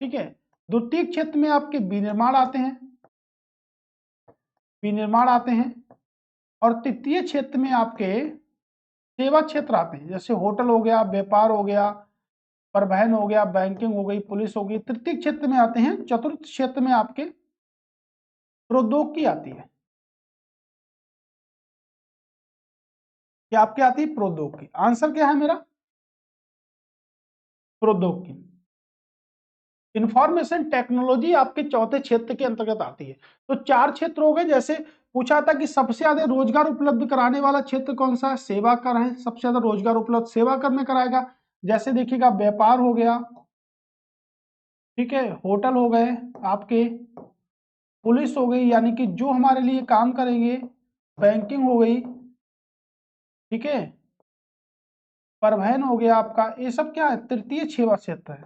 ठीक है। द्वितीय क्षेत्र में आपके विनिर्माण आते हैं, विनिर्माण आते हैं, और तृतीय क्षेत्र में आपके सेवा क्षेत्र आते हैं, जैसे होटल हो गया, व्यापार हो गया, परिवहन हो गया, बैंकिंग हो गई, पुलिस हो गई। तृतीय क्षेत्र में आते हैं। चतुर्थ क्षेत्र में आपके प्रौद्योगिकी आती है, क्या आपके आती है प्रौद्योगिकी। आंसर क्या है मेरा, प्रौद्योगिकी। इंफॉर्मेशन टेक्नोलॉजी आपके चौथे क्षेत्र के अंतर्गत आती है। तो चार क्षेत्र हो गए। जैसे पूछा था कि सबसे ज्यादा रोजगार उपलब्ध कराने वाला क्षेत्र कौन सा है, सेवा कर है, सबसे ज्यादा रोजगार उपलब्ध सेवा कर में कराएगा। जैसे देखिएगा व्यापार हो गया, ठीक है, होटल हो गए आपके, पुलिस हो गई यानी कि जो हमारे लिए काम करेंगे, बैंकिंग हो गई, ठीक है, परिवहन हो गया आपका, ये सब क्या है तृतीय सेवा क्षेत्र है,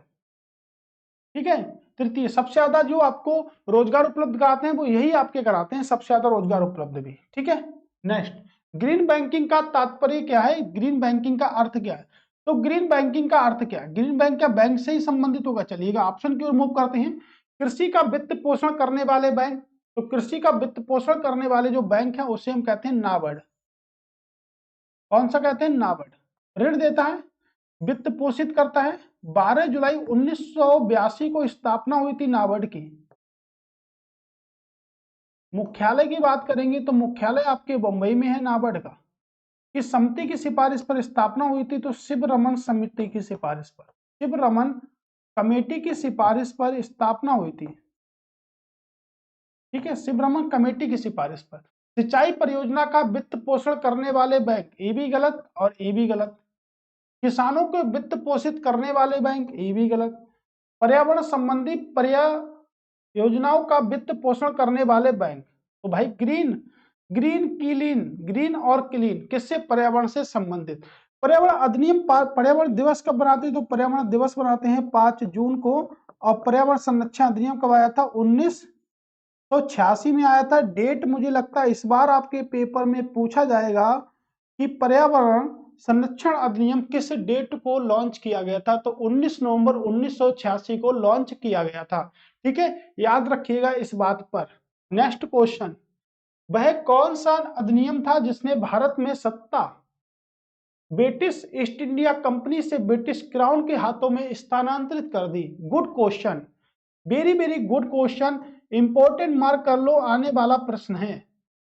ठीक है। तृतीय सबसे ज्यादा जो आपको रोजगार उपलब्ध कराते हैं वो यही आपके कराते हैं, सबसे ज्यादा रोजगार उपलब्ध भी, ठीक है। नेक्स्ट, ग्रीन बैंकिंग का तात्पर्य क्या है, ग्रीन बैंकिंग का अर्थ क्या है। तो ग्रीन बैंकिंग का अर्थ क्या है, ग्रीन बैंक क्या बैंक से ही संबंधित होगा। चलिएगा ऑप्शन क्यों रिमूव करते हैं। कृषि का वित्त पोषण करने वाले बैंक, तो कृषि का वित्त पोषण करने वाले जो बैंक है उसे हम कहते हैं नाबार्ड। कौन सा कहते हैं, नाबार्ड। ऋण देता है, वित्त पोषित करता है। 12 जुलाई 1982 को स्थापना हुई थी नाबार्ड की। मुख्यालय की बात करेंगे तो मुख्यालय आपके बंबई में है नाबार्ड का। किस समिति की सिफारिश पर स्थापना हुई थी, तो शिवरमन समिति की सिफारिश पर, शिवरमन कमेटी की सिफारिश पर स्थापना हुई थी, ठीक है, शिवरमन कमेटी की सिफारिश पर। सिंचाई परियोजना का वित्त पोषण करने वाले बैंक, ये भी गलत और ये भी गलत। किसानों को वित्त पोषित करने वाले बैंक, ये भी गलत। पर्यावरण संबंधी परियोजनाओं का वित्त पोषण करने वाले बैंक, तो भाई ग्रीन, ग्रीन क्लीन, ग्रीन और क्लीन किससे, पर्यावरण से संबंधित। पर्यावरण अधिनियम, पर्यावरण दिवस कब बनाते हैं, तो पर्यावरण दिवस बनाते हैं 5 जून को। और पर्यावरण संरक्षण अधिनियम कब आया था, 1986 में आया था। डेट मुझे लगता है इस बार आपके पेपर में पूछा जाएगा कि पर्यावरण संरक्षण अधिनियम किस डेट को लॉन्च किया गया था, तो 19 नवंबर 1986 को लॉन्च किया गया था, ठीक है, याद रखिएगा इस बात पर। नेक्स्ट क्वेश्चन, वह कौन सा अधिनियम था जिसने भारत में सत्ता ब्रिटिश ईस्ट इंडिया कंपनी से ब्रिटिश क्राउन के हाथों में स्थानांतरित कर दी। Good question, very very good question, important mark कर लो, आने वाला प्रश्न है,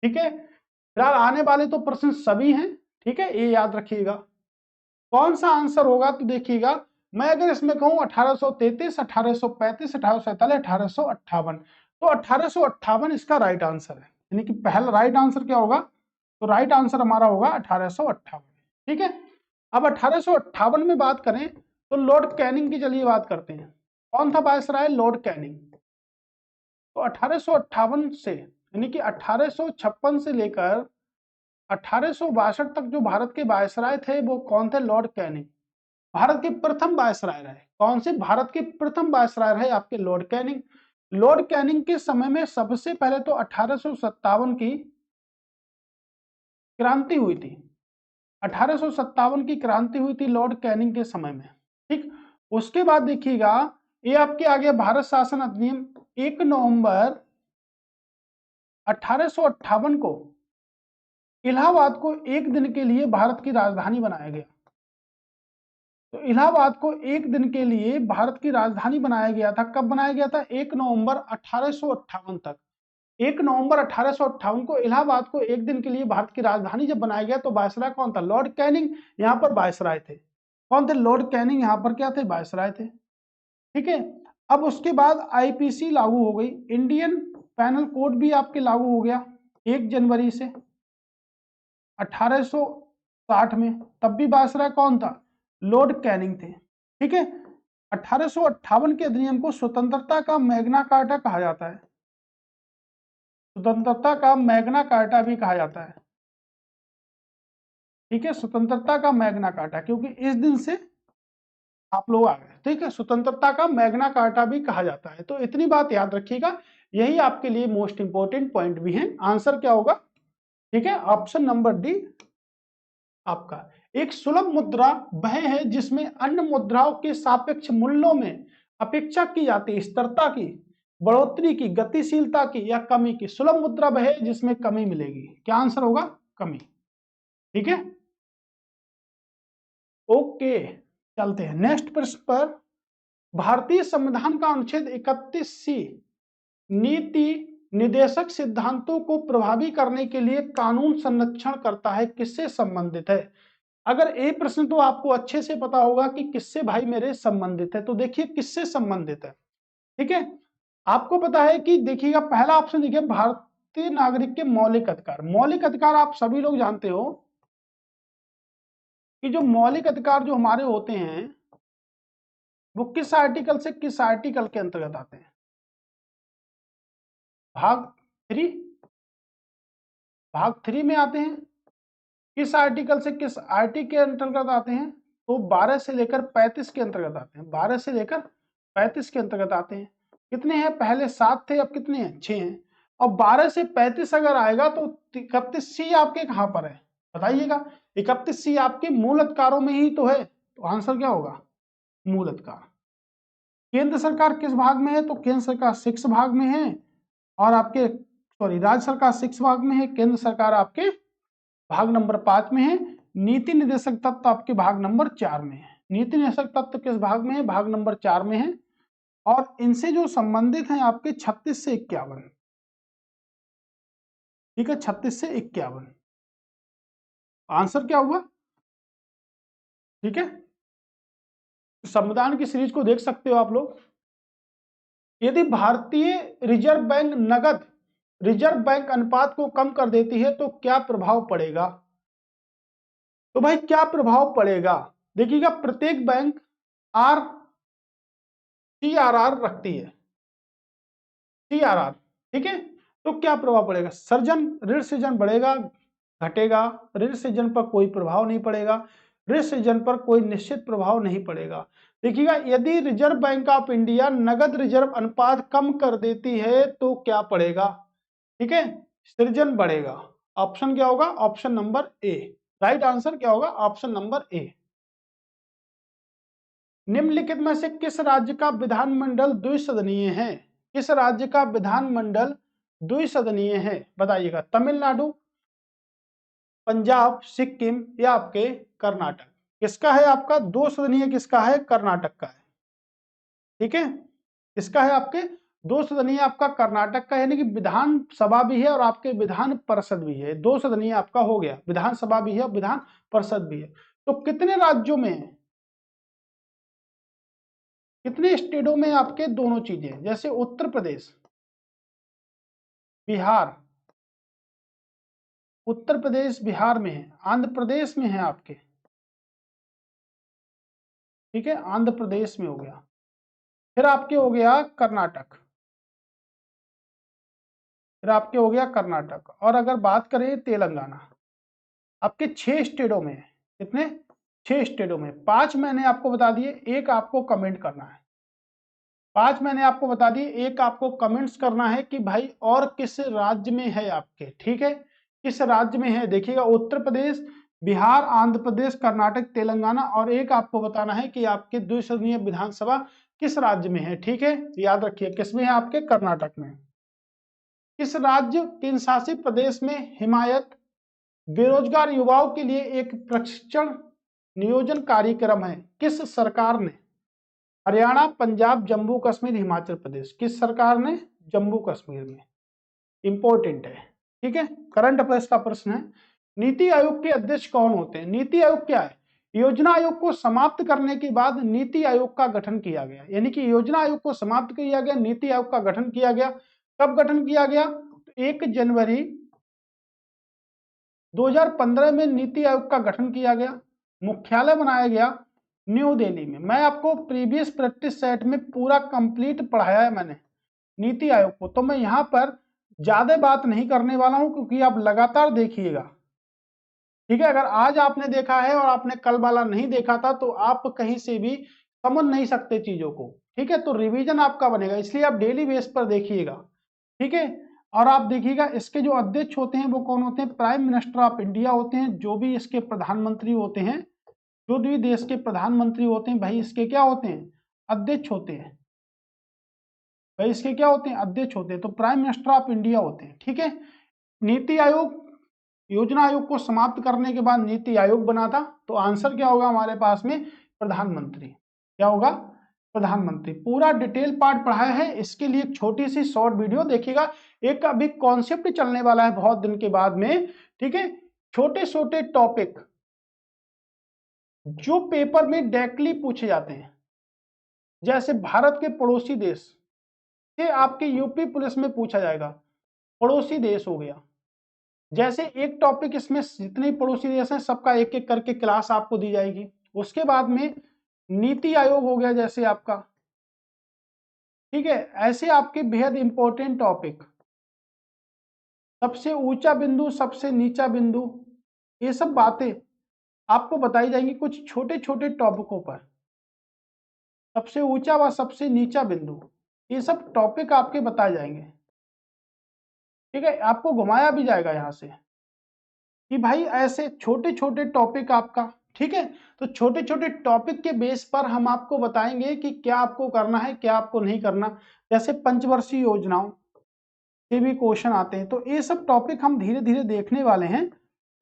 ठीक है। फिलहाल आने वाले तो प्रश्न सभी हैं, ठीक है, ये याद रखिएगा। कौन सा आंसर होगा, तो देखिएगा मैं अगर इसमें कहूं 1833, 1835, 1847, 1858, तो 1858 इसका राइट आंसर है, यानी कि पहला राइट आंसर क्या होगा, तो राइट आंसर हमारा होगा 1858, ठीक है। अब 1858 में बात करें तो लॉर्ड कैनिंग की, चलिए बात करते हैं। कौन था वायसराय, लॉर्ड कैनिंग। तो 1858 से, यानी कि 1856 से लेकर 1862 तक जो भारत के वायसराय थे वो कौन थे, लॉर्ड कैनिंग। भारत के प्रथम वायसराय रहे, कौन से, भारत के प्रथम वायसराय रहे आपके लॉर्ड कैनिंग। लॉर्ड कैनिंग के समय में सबसे पहले तो 1857 की क्रांति हुई थी, 1857 की क्रांति हुई थी लॉर्ड कैनिंग के समय में, ठीक। उसके बाद देखिएगा ये आपके आ गया भारत शासन अधिनियम। 1 नवंबर 1858 को इलाहाबाद को एक दिन के लिए भारत की राजधानी बनाया गया। तो इलाहाबाद को एक दिन के लिए भारत की राजधानी बनाया गया था। कब बनाया गया था, 1 नवंबर 1858 तक। 1 नवंबर 1858 को इलाहाबाद को एक दिन के लिए भारत की राजधानी जब बनाया गया तो वायसराय कौन था, लॉर्ड कैनिंग यहाँ पर वायसराय थे। कौन थे, लॉर्ड कैनिंग यहाँ पर क्या थे, वायसराय थे, ठीक है। अब उसके बाद आईपीसी लागू हो गई, इंडियन पैनल कोड भी आपके लागू हो गया 1 जनवरी से 1860 में। तब भी वायसराय कौन था, लॉर्ड कैनिंग थे, ठीक है। 1858 के अधिनियम को स्वतंत्रता का मैग्ना कार्टा कहा जाता है, स्वतंत्रता का मैग्ना कार्टा भी कहा जाता है। ठीक है, स्वतंत्रता का मैग्ना कार्टा, क्योंकि इस दिन से आप लोग आ गए। ठीक है, स्वतंत्रता का मैग्ना कार्टा भी कहा जाता है। तो इतनी बात याद रखिएगा, यही आपके लिए मोस्ट इंपोर्टेंट पॉइंट भी है। आंसर क्या होगा? ठीक है, ऑप्शन नंबर डी आपका। एक सुलभ मुद्रा वह है जिसमें अन्य मुद्राओं के सापेक्ष मूल्यों में अपेक्षा की जाती है स्थिरता की, बढ़ोतरी की, गतिशीलता की या कमी की। सुलभ मुद्रा वह है जिसमें कमी मिलेगी। क्या आंसर होगा? कमी। ठीक है, ओके, चलते हैं नेक्स्ट प्रश्न पर। भारतीय संविधान का अनुच्छेद 31C नीति निदेशक सिद्धांतों को प्रभावी करने के लिए कानून संरक्षण करता है, किससे संबंधित है? अगर ये प्रश्न तो आपको अच्छे से पता होगा कि किससे भाई मेरे संबंधित है। तो देखिए किससे संबंधित है। ठीक है, आपको पता है कि देखिएगा पहला ऑप्शन देखिए, भारतीय नागरिक के मौलिक अधिकार। मौलिक अधिकार आप सभी लोग जानते हो कि जो मौलिक अधिकार जो हमारे होते हैं वो किस आर्टिकल से किस आर्टिकल के अंतर्गत आते हैं? भाग 3, भाग 3 में आते हैं। किस आर्टिकल से किस आर्टिकल के अंतर्गत आते हैं? तो 12 से लेकर 35 के अंतर्गत आते हैं। 12 से लेकर 35 के अंतर्गत आते हैं। कितने हैं? पहले 7 थे, अब कितने हैं? 6 हैं। और 12 से 35 अगर आएगा तो 31C आपके कहां पर है बताइएगा? 31C आपके मूल अधिकारों में ही तो है। तो आंसर क्या होगा? मूल अधिकार। केंद्र सरकार किस भाग में है? तो केंद्र सरकार 6 भाग में है, और आपके सॉरी राज्य सरकार 6 भाग में है, केंद्र सरकार आपके भाग नंबर 5 में है। नीति निर्देशक तत्व आपके भाग नंबर 4 में है। नीति निर्देशक तत्व किस भाग में है? भाग नंबर 4 में है। और इनसे जो संबंधित हैं आपके 36 से 51। ठीक है, 36 से 51 आंसर क्या हुआ? ठीक है, संविधान की सीरीज को देख सकते हो आप लोग। यदि भारतीय रिजर्व बैंक नगद रिजर्व बैंक अनुपात को कम कर देती है तो क्या प्रभाव पड़ेगा? तो भाई क्या प्रभाव पड़ेगा? देखिएगा, प्रत्येक बैंक आर CRR रखती है, CRR। ठीक है, तो क्या प्रभाव पड़ेगा? सृजन, ऋण सृजन बढ़ेगा घटेगा? ऋण सृजन पर कोई प्रभाव नहीं पड़ेगा। ऋण सृजन पर कोई निश्चित प्रभाव नहीं पड़ेगा। देखिएगा, यदि रिजर्व बैंक ऑफ इंडिया नगद रिजर्व अनुपात कम कर देती है तो क्या पड़ेगा? ठीक है, सृजन बढ़ेगा। ऑप्शन क्या होगा? Option number A. Right answer क्या होगा? Option number A. निम्नलिखित में से किस राज्य का विधानमंडल द्विसदनीय है? किस राज्य का विधानमंडल द्विसदनीय है बताइएगा? तमिलनाडु, पंजाब, सिक्किम या आपके कर्नाटक? किसका है आपका दो सदनीय? किसका है? कर्नाटक का है। ठीक है, किसका है? आपके दो सदनीय आपका कर्नाटक का, यानी कि विधानसभा भी है और आपके विधान परिषद भी है। दो सदनीय आपका हो गया, विधानसभा भी है और विधान परिषद भी है। तो कितने राज्यों में है? कितने स्टेटों में आपके दोनों चीजें? जैसे उत्तर प्रदेश, बिहार, उत्तर प्रदेश बिहार में है, आंध्र प्रदेश में है आपके। ठीक है, आंध्र प्रदेश में हो गया। फिर आपके हो गया कर्नाटक, फिर आपके हो गया कर्नाटक। और अगर बात करें तेलंगाना, आपके 6 स्टेटों में है। कितने? 6 स्टेटों में। 5 मैंने आपको बता दिए, एक आपको कमेंट करना है। 5 मैंने आपको बता दिए, एक आपको कमेंट्स करना है कि भाई और किस राज्य में है आपके। ठीक है, किस राज्य में है? देखिएगा, उत्तर प्रदेश, बिहार, आंध्र प्रदेश, कर्नाटक, तेलंगाना, और एक आपको बताना है कि आपके द्विसदनीय विधानसभा किस राज्य में है। ठीक है, याद रखिए किसमें है? आपके कर्नाटक में। किस राज्य केंद्र शासित प्रदेश में हिमायत बेरोजगार युवाओं के लिए एक प्रशिक्षण नियोजन कार्यक्रम है? किस सरकार ने? हरियाणा, पंजाब, जम्मू कश्मीर, हिमाचल प्रदेश? किस सरकार ने? जम्मू कश्मीर में। इंपॉर्टेंट है। ठीक है, करंट अफेयर्स का प्रश्न है। नीति आयोग के अध्यक्ष कौन होते हैं? नीति आयोग क्या है? योजना आयोग को समाप्त करने के बाद नीति आयोग का गठन किया गया, यानी कि योजना आयोग को समाप्त किया गया, नीति आयोग का गठन किया गया। कब गठन किया गया? 1 जनवरी 2015 में नीति आयोग का गठन किया गया। मुख्यालय बनाया गया न्यू दिल्ली में। मैं आपको प्रीवियस प्रैक्टिस सेट में पूरा कंप्लीट पढ़ाया है मैंने नीति आयोग को, तो मैं यहाँ पर ज्यादा बात नहीं करने वाला हूं, क्योंकि आप लगातार देखिएगा ठीक है, अगर आज आपने देखा है और आपने कल वाला नहीं देखा था तो आप कहीं से भी समझ नहीं सकते चीजों को। ठीक है, तो रिवीजन आपका बनेगा, इसलिए आप डेली बेस पर देखिएगा। ठीक है, और आप देखिएगा इसके जो अध्यक्ष होते हैं वो कौन होते हैं, प्राइम मिनिस्टर ऑफ इंडिया होते हैं। जो भी इसके प्रधानमंत्री होते हैं, जो भी देश के प्रधानमंत्री होते हैं भाई, इसके क्या होते हैं, अध्यक्ष होते हैं। भाई इसके क्या होते हैं, अध्यक्ष होते हैं, तो प्राइम मिनिस्टर ऑफ इंडिया होते हैं। ठीक है, नीति आयोग, योजना आयोग को समाप्त करने के बाद नीति आयोग बना था, तो आंसर क्या होगा हमारे पास में, प्रधानमंत्री। क्या होगा, प्रधानमंत्री। पूरा डिटेल पार्ट पढ़ाया है, इसके लिए एक छोटी सी शॉर्ट वीडियो देखिएगा। एक अभी कॉन्सेप्ट चलने वाला है बहुत दिन के बाद में। ठीक है, छोटे छोटे टॉपिक जो पेपर में डायरेक्टली पूछे जाते हैं, जैसे भारत के पड़ोसी देश से आपके यूपी पुलिस में पूछा जाएगा, पड़ोसी देश हो गया। जैसे एक टॉपिक इसमें जितने पड़ोसी देश हैं सबका एक एक करके क्लास आपको दी जाएगी। उसके बाद में नीति आयोग हो गया जैसे आपका। ठीक है, ऐसे आपके बेहद इंपॉर्टेंट टॉपिक, सबसे ऊंचा बिंदु, सबसे नीचा बिंदु, ये सब बातें आपको बताई जाएंगी कुछ छोटे छोटे टॉपिकों पर। सबसे ऊंचा व सबसे नीचा बिंदु, ये सब टॉपिक आपके बताए जाएंगे। ठीक है, आपको घुमाया भी जाएगा यहां से कि भाई ऐसे छोटे छोटे टॉपिक आपका। ठीक है, तो छोटे छोटे टॉपिक के बेस पर हम आपको बताएंगे कि क्या आपको करना है, क्या आपको नहीं करना। जैसे पंचवर्षीय योजनाओं से भी क्वेश्चन आते हैं, तो ये सब टॉपिक हम धीरे धीरे देखने वाले हैं।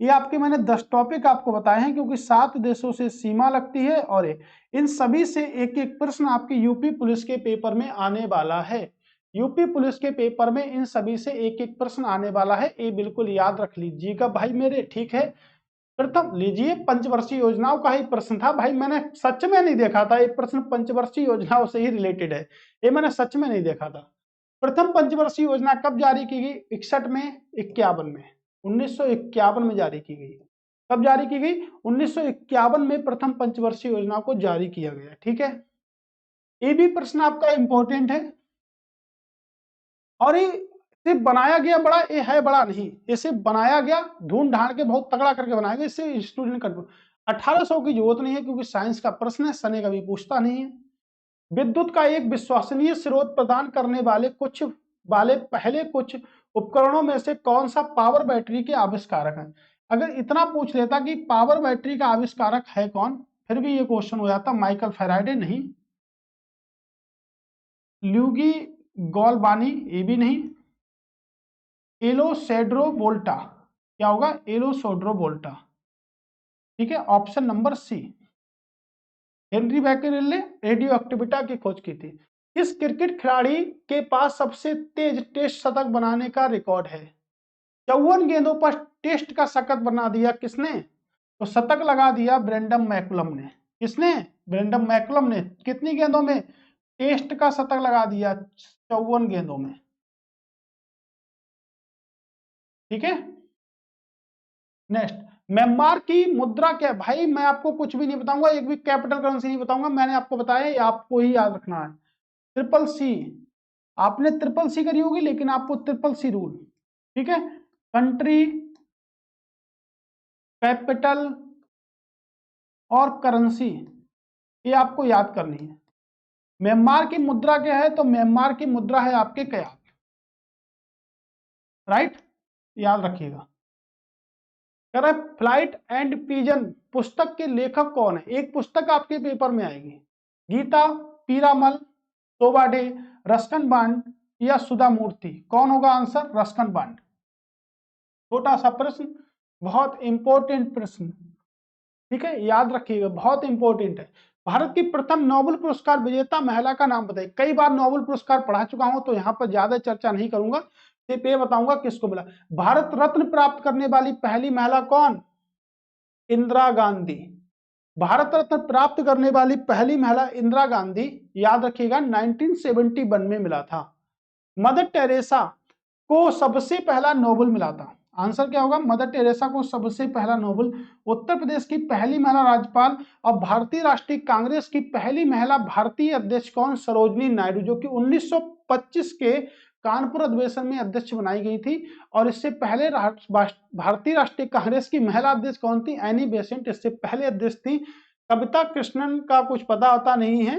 ये आपके मैंने 10 टॉपिक आपको बताए हैं, क्योंकि 7 देशों से सीमा लगती है और इन सभी से एक एक प्रश्न आपके यूपी पुलिस के पेपर में आने वाला है। यूपी पुलिस के पेपर में इन सभी से एक एक प्रश्न आने वाला है, ये बिल्कुल याद रख लीजिएगा भाई मेरे। ठीक है, प्रथम लीजिए, पंचवर्षीय योजनाओं का ही प्रश्न था भाई, मैंने सच में नहीं देखा था ये प्रश्न पंचवर्षीय योजनाओं से ही रिलेटेड है, ये मैंने सच में नहीं देखा था। प्रथम पंचवर्षीय योजना कब जारी की गई, 61 में, 51 में, 1951 में जारी की गई। कब जारी की गई, 1951 में प्रथम पंचवर्षीय योजना को जारी किया गया। ठीक है, ये भी प्रश्न आपका इंपॉर्टेंट है। और ये सिर्फ बनाया गया बड़ा, ये है बड़ा नहीं, ये सिर्फ बनाया गया ढूंढ ढांड के बहुत तगड़ा करके बनाया गया, इससे स्टूडेंट कर 1800 की जरूरत नहीं है, क्योंकि साइंस का प्रश्न है, सने कभी पूछता नहीं है। विद्युत का एक विश्वसनीय स्रोत प्रदान करने वाले पहले कुछ उपकरणों में से कौन सा पावर बैटरी के आविष्कारक हैं। अगर इतना पूछ लेता कि पावर बैटरी का आविष्कारक है कौन, फिर भी ये क्वेश्चन हो जाता। माइकल फैराडे नहीं, ल्यूगी गॉलबानी ये भी नहीं, एलोसेड्रो वोल्टा, क्या होगा, एलोसेड्रो वोल्टा। ठीक है, ऑप्शन नंबर सी। हेनरी बैकेरेल ने रेडियो एक्टिविटा की खोज की थी। इस क्रिकेट खिलाड़ी के पास सबसे तेज टेस्ट शतक बनाने का रिकॉर्ड है। 54 गेंदों पर टेस्ट का शतक बना दिया किसने, तो शतक लगा दिया ब्रेंडम मैकुलम ने। किसने, ब्रेंडम मैकुलम ने। कितनी गेंदों में, टेस्ट का शतक लगा दिया 54 गेंदों में। ठीक है, नेक्स्ट, म्यांमार की मुद्रा क्या है। भाई मैं आपको कुछ भी नहीं बताऊंगा, एक भी कैपिटल करेंसी नहीं बताऊंगा, मैंने आपको बताया, ये आपको ही याद रखना है। ट्रिपल सी, आपने ट्रिपल सी करी होगी, लेकिन आपको ट्रिपल सी रूल। ठीक है, कंट्री, कैपिटल और करेंसी, ये आपको याद करनी है। म्यांमार की मुद्रा क्या है, तो म्यांमार की मुद्रा है आपके कयाक। राइट, याद रखिएगा। फ्लाइट एंड पिजन पुस्तक के लेखक कौन है, एक पुस्तक आपके पेपर में आएगी, गीता पीरामल, सोबाडे, रस्कन बांड या सुधा मूर्ति। कौन होगा आंसर, रस्कन बांड। छोटा सा प्रश्न, बहुत इंपॉर्टेंट प्रश्न। ठीक है, याद रखिएगा, बहुत इंपॉर्टेंट है। भारत की प्रथम नोबेल पुरस्कार विजेता महिला का नाम बताइए। कई बार नोबेल पुरस्कार पढ़ा चुका हूं, तो यहाँ पर ज्यादा चर्चा नहीं करूंगा, सिर्फ ये बताऊंगा किसको मिला। भारत रत्न प्राप्त करने वाली पहली महिला कौन, इंदिरा गांधी। भारत रत्न प्राप्त करने वाली पहली महिला इंदिरा गांधी, याद रखिएगा 1971 में मिला था। मदर टेरेसा को सबसे पहला नोबेल मिला था। आंसर क्या होगा, मदर टेरेसा को सबसे पहला नोबेल। उत्तर प्रदेश की पहली महिला राज्यपाल और भारतीय राष्ट्रीय कांग्रेस की पहली महिला भारतीय अध्यक्ष कौन, सरोजनी नायडू, जो कि 1925 के कानपुर अधिवेशन में अध्यक्ष बनाई गई थी। और इससे पहले भारतीय राष्ट्रीय कांग्रेस की महिला अध्यक्ष कौन थी? एनी बेसेंट इससे पहले अध्यक्ष थी। कविता कृष्णन का कुछ पता होता नहीं है,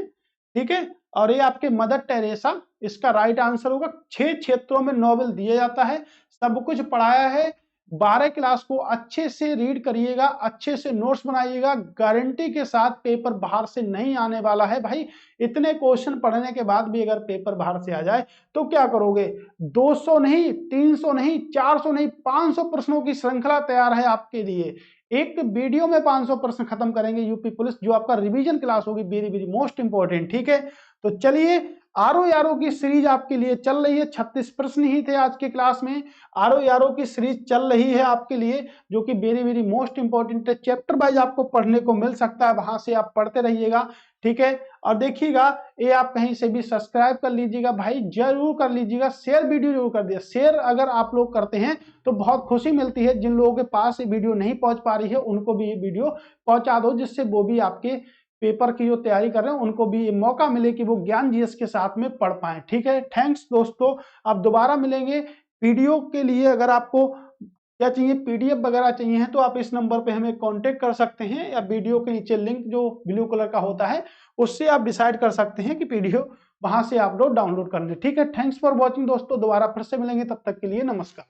ठीक है। और ये आपके मदर टेरेसा, इसका राइट आंसर होगा। 6 क्षेत्रों में नोबेल दिया जाता है, सब कुछ पढ़ाया है। 12 क्लास को अच्छे से रीड करिएगा, अच्छे से नोट्स बनाइएगा, गारंटी के साथ पेपर बाहर से नहीं आने वाला है भाई। इतने क्वेश्चन पढ़ने के बाद भी अगर पेपर बाहर से आ जाए तो क्या करोगे? 200 नहीं, 300 नहीं, 400 नहीं, 500 प्रश्नों की श्रृंखला तैयार है आपके लिए। एक वीडियो में 500 प्रश्न खत्म करेंगे यूपी पुलिस, जो आपका रिवीजन क्लास होगी, वेरी वेरी मोस्ट इंपॉर्टेंट, ठीक है। तो चलिए, आरो यारो की सीरीज आपके लिए चल रही है। 36 प्रश्न ही थे आज के क्लास में। आरो यारो की सीरीज चल रही है आपके लिए, जो कि वेरी वेरी मोस्ट इंपॉर्टेंट है। चैप्टर वाइज आपको पढ़ने को मिल सकता है, वहां से आप पढ़ते रहिएगा, ठीक है। और देखिएगा, ये आप कहीं से भी सब्सक्राइब कर लीजिएगा भाई, जरूर कर लीजिएगा। शेयर वीडियो जरूर कर दिया, शेयर अगर आप लोग करते हैं तो बहुत खुशी मिलती है। जिन लोगों के पास ये वीडियो नहीं पहुंच पा रही है, उनको भी ये वीडियो पहुंचा दो, जिससे वो भी आपके पेपर की जो तैयारी कर रहे हैं उनको भी ये मौका मिले कि वो ज्ञान जीएस के साथ में पढ़ पाए, ठीक है। थैंक्स दोस्तों, आप दोबारा मिलेंगे। वीडियो के लिए अगर आपको क्या चाहिए, पीडीएफ वगैरह चाहिए है, तो आप इस नंबर पे हमें कांटेक्ट कर सकते हैं, या वीडियो के नीचे लिंक जो ब्लू कलर का होता है उससे आप डिसाइड कर सकते हैं कि पीडीएफ वहां से आप लोग डाउनलोड कर लें, ठीक है। थैंक्स फॉर वॉचिंग दोस्तों, दोबारा फिर से मिलेंगे, तब तक के लिए नमस्कार।